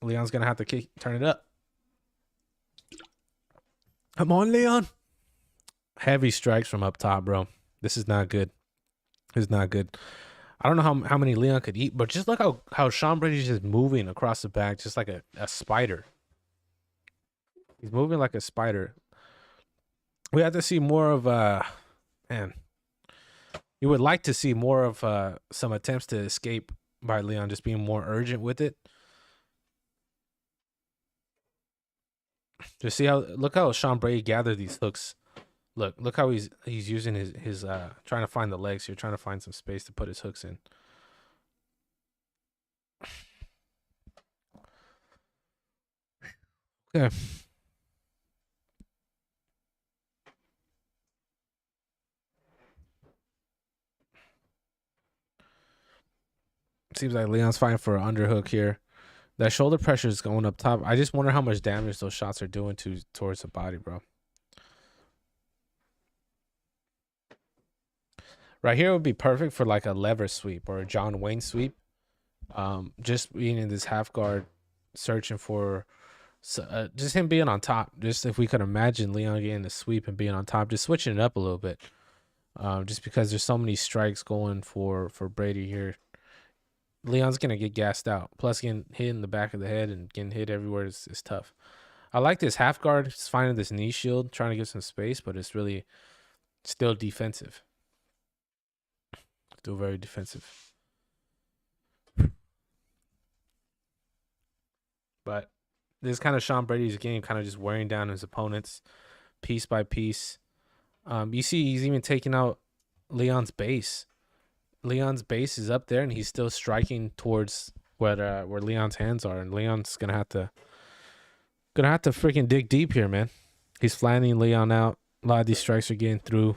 Leon's gonna have to turn it up. Come on, Leon. Heavy strikes from up top, bro. This is not good. I don't know how many Leon could eat, but just look how Sean Brady's just moving across the back, just like a spider. He's moving like a spider. We have to see more of man. You would like to see more of some attempts to escape by Leon, just being more urgent with it. Just look how Sean Brady gathered these hooks. Look how he's using his trying to find the legs here, trying to find some space to put his hooks in. Okay. Seems like Leon's fighting for an underhook here. That shoulder pressure is going up top. I just wonder how much damage those shots are doing towards the body, bro. Right here would be perfect for like a lever sweep or a John Wayne sweep. Just being in this half guard, searching for just him being on top. Just if we could imagine Leon getting the sweep and being on top, just switching it up a little bit. Just because there's so many strikes going for Brady here. Leon's gonna get gassed out. Plus, getting hit in the back of the head and getting hit everywhere is tough. I like this half guard. It's finding this knee shield, trying to get some space, but it's really still defensive. Still very defensive. But this is kind of Sean Brady's game, kind of just wearing down his opponents piece by piece. You see, he's even taking out Leon's base. Leon's base is up there, and he's still striking towards where Leon's hands are, and Leon's gonna have to freaking dig deep here, man. He's flattening Leon out. A lot of these strikes are getting through.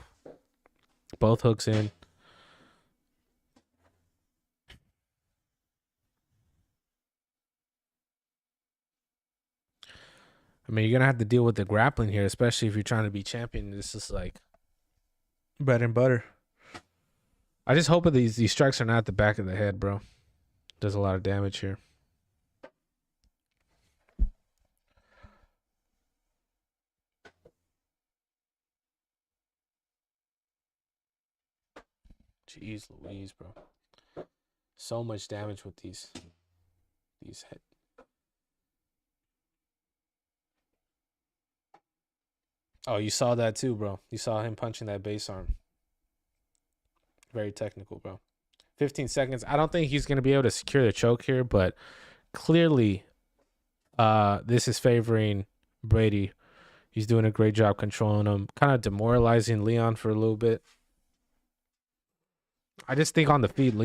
Both hooks in. I mean, you're gonna have to deal with the grappling here, especially if you're trying to be champion. This is like bread and butter. I just hope that these strikes are not at the back of the head, bro. Does a lot of damage here. Jeez Louise, bro. So much damage with these head. Oh, you saw that too, bro. You saw him punching that base arm. Very technical, bro. 15 seconds. I don't think he's going to be able to secure the choke here, but clearly this is favoring Brady. He's doing a great job controlling him, kind of demoralizing Leon for a little bit. I just think on the feet,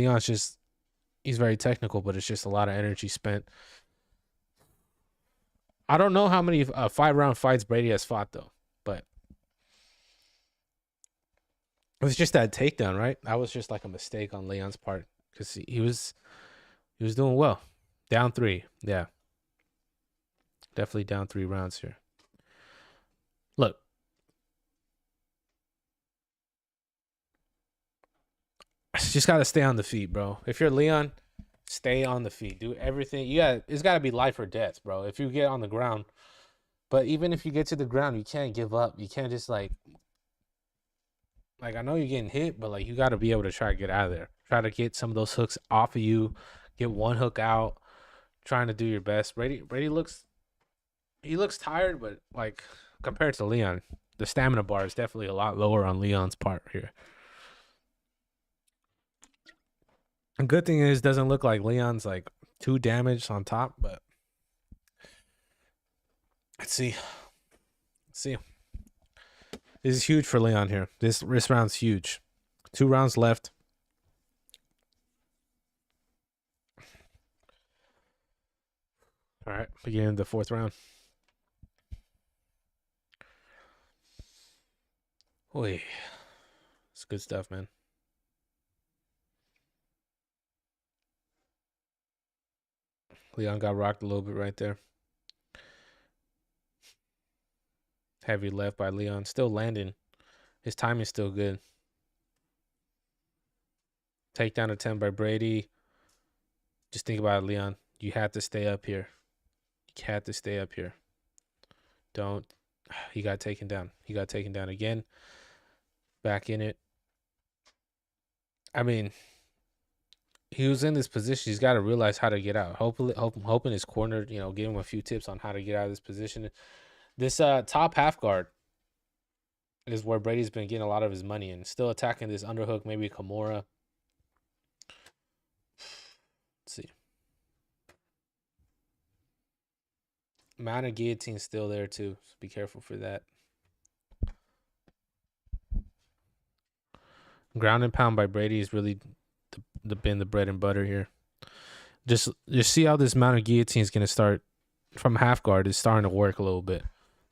he's very technical, but it's just a lot of energy spent. I don't know how many 5-round fights Brady has fought, though, but it was just that takedown, right? That was just like a mistake on Leon's part because he was doing well. Down 3. Yeah. Definitely down 3 rounds here. Look. Just got to stay on the feet, bro. If you're Leon, stay on the feet. Do everything. It's got to be life or death, bro. If you get on the ground, but even if you get to the ground, you can't give up. You can't just like I know you're getting hit, but like you got to be able to try to get out of there. Try to get some of those hooks off of you. Get one hook out. Trying to do your best. Brady looks tired, but like compared to Leon, the stamina bar is definitely a lot lower on Leon's part here. A good thing is, doesn't look like Leon's like too damaged on top, but let's see. This is huge for Leon here. This round's huge. 2 rounds left. All right, beginning the 4th round. Oy. It's good stuff, man. Leon got rocked a little bit right there. Heavy left by Leon. Still landing. His timing's still good. Takedown attempt by Brady. Just think about it, Leon. You have to stay up here. You have to stay up here. Don't. He got taken down. He got taken down again. Back in it. I mean, he was in this position. He's got to realize how to get out. Hoping his corner, give him a few tips on how to get out of this position. This top half guard is where Brady's been getting a lot of his money in. Still attacking this underhook, maybe Kimura. Let's see. Amount of guillotine still there too, so be careful for that. Ground and pound by Brady is really been the bread and butter here. Just see how this amount of guillotine is gonna start from half guard. Is starting to work a little bit.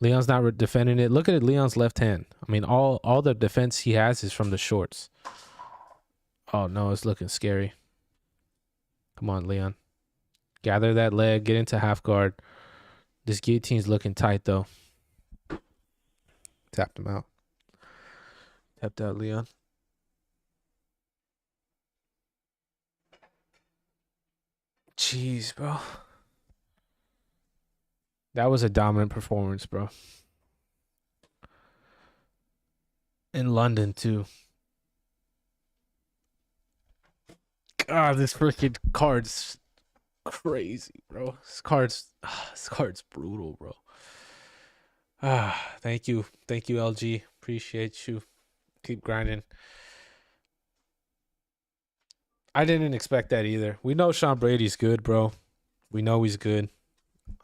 Leon's not defending it. Look at Leon's left hand. I mean, all the defense he has is from the shorts. Oh no, it's looking scary. Come on, Leon. Gather that leg. Get into half guard. This guillotine's looking tight though. Tapped him out. Tapped out Leon. Jeez, bro. That was a dominant performance, bro. In London, too. God, this freaking card's crazy, bro. This card's brutal, bro. Thank you, LG. Appreciate you. Keep grinding. I didn't expect that either. We know Sean Brady's good, bro. We know he's good.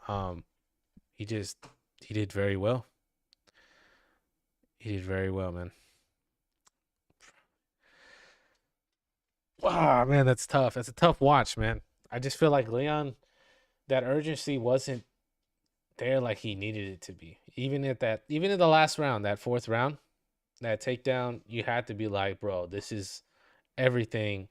Um, he just he did very well. He did very well, man. Ah, man, that's tough. That's a tough watch, man. I just feel like Leon, that urgency wasn't there like he needed it to be. Even in the last round, that fourth round, that takedown, you had to be like, bro, this is everything,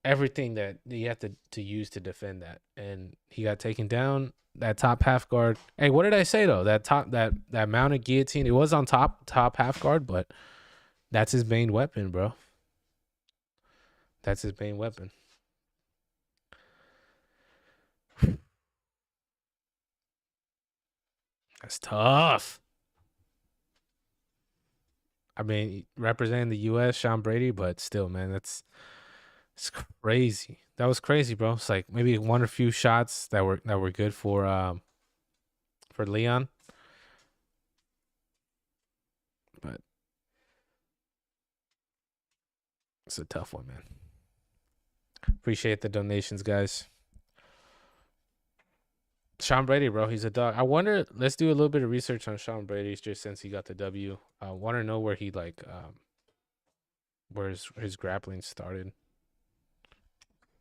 everything that you have to use to defend that. And he got taken down. That top half guard. Hey, what did I say though? That mounted guillotine. It was on top half guard, but that's his main weapon, bro. That's his main weapon. That's tough. I mean, representing the U.S., Sean Brady, but still, man, it's crazy. That was crazy, bro. It's like maybe one or few shots that were good for Leon, but it's a tough one, man. Appreciate the donations, guys. Sean Brady, bro, he's a dog. I wonder. Let's do a little bit of research on Sean Brady just since he got the W. I want to know where he where his grappling started.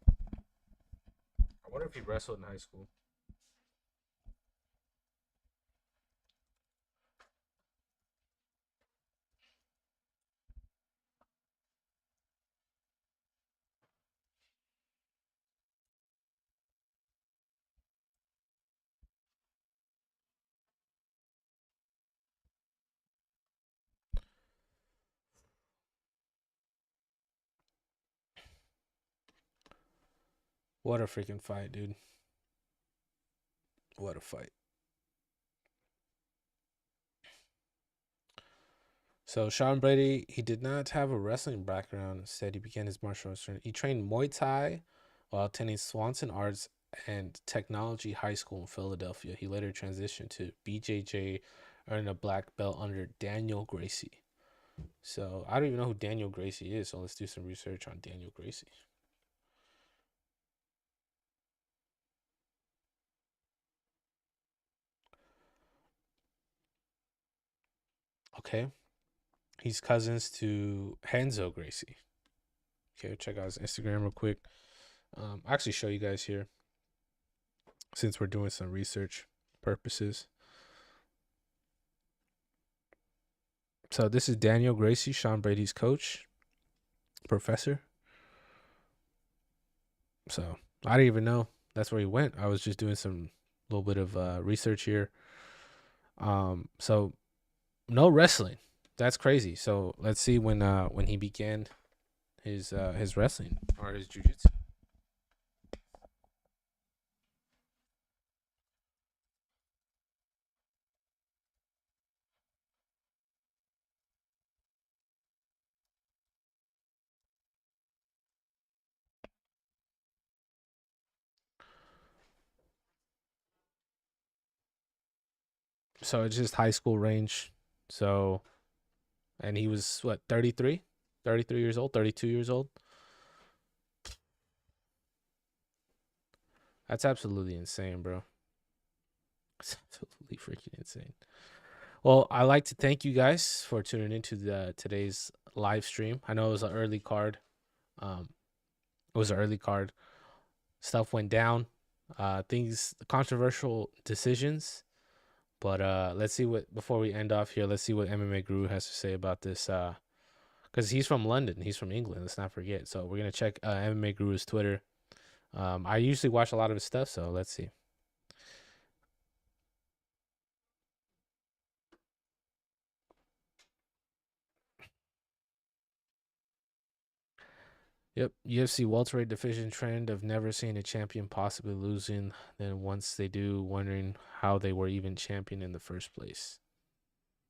I wonder if he wrestled in high school. What a freaking fight, dude. What a fight. So Sean Brady, he did not have a wrestling background. Instead, he began his martial arts training. He trained Muay Thai while attending Swanson Arts and Technology High School in Philadelphia. He later transitioned to BJJ, earning a black belt under Daniel Gracie. So I don't even know who Daniel Gracie is. So let's do some research on Daniel Gracie. Okay, he's cousins to Henzo Gracie. Okay, check out his Instagram real quick. I'll actually show you guys here since we're doing some research purposes. So this is Daniel Gracie, Sean Brady's coach, professor. So I didn't even know that's where he went. I was just doing some little bit of research here. So no wrestling. That's crazy. So let's see when he began his wrestling or his jujitsu. So it's just high school range. So and he was what 33, 33 years old, 32 years old. That's absolutely insane, bro. It's absolutely freaking insane. Well, I like to thank you guys for tuning into the today's live stream. I know it was an early card. Um, it was an early card. Stuff went down. Things controversial decisions. But let's see what before we end off here. Let's see what MMA Guru has to say about this. Because he's from London. He's from England. Let's not forget. So we're gonna check MMA Guru's Twitter. I usually watch a lot of his stuff. So let's see. Yep, UFC welterweight division trend of never seeing a champion possibly losing. Then once they do, wondering how they were even champion in the first place.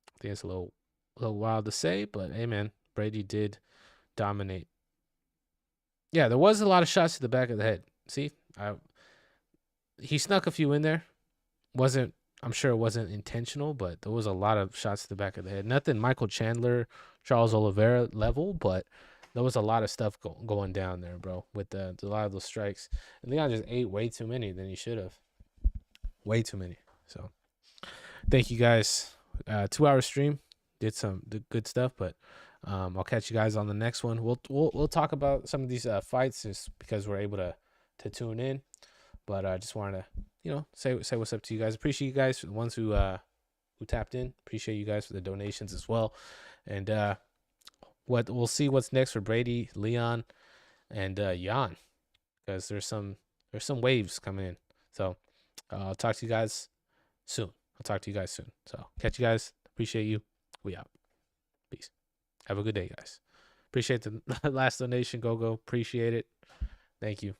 I think it's a little wild to say, but hey, man, Brady did dominate. Yeah, there was a lot of shots to the back of the head. See, he snuck a few in there. Wasn't I'm sure it wasn't intentional, but there was a lot of shots to the back of the head. Nothing Michael Chandler, Charles Oliveira level, but there was a lot of stuff going down there, bro. With a lot of those strikes, and Leon just ate way too many than he should have. Way too many. So thank you guys. 2 hour stream, did good stuff, but I'll catch you guys on the next one. We'll talk about some of these fights just because we're able to tune in. But I just wanted to, say what's up to you guys. Appreciate you guys for the ones who tapped in. Appreciate you guys for the donations as well. And what we'll see what's next for Brady, Leon, and Jan, because there's some waves coming in. So I'll talk to you guys soon. So catch you guys. Appreciate you. We out. Peace. Have a good day, guys. Appreciate the last donation. Go. Appreciate it. Thank you.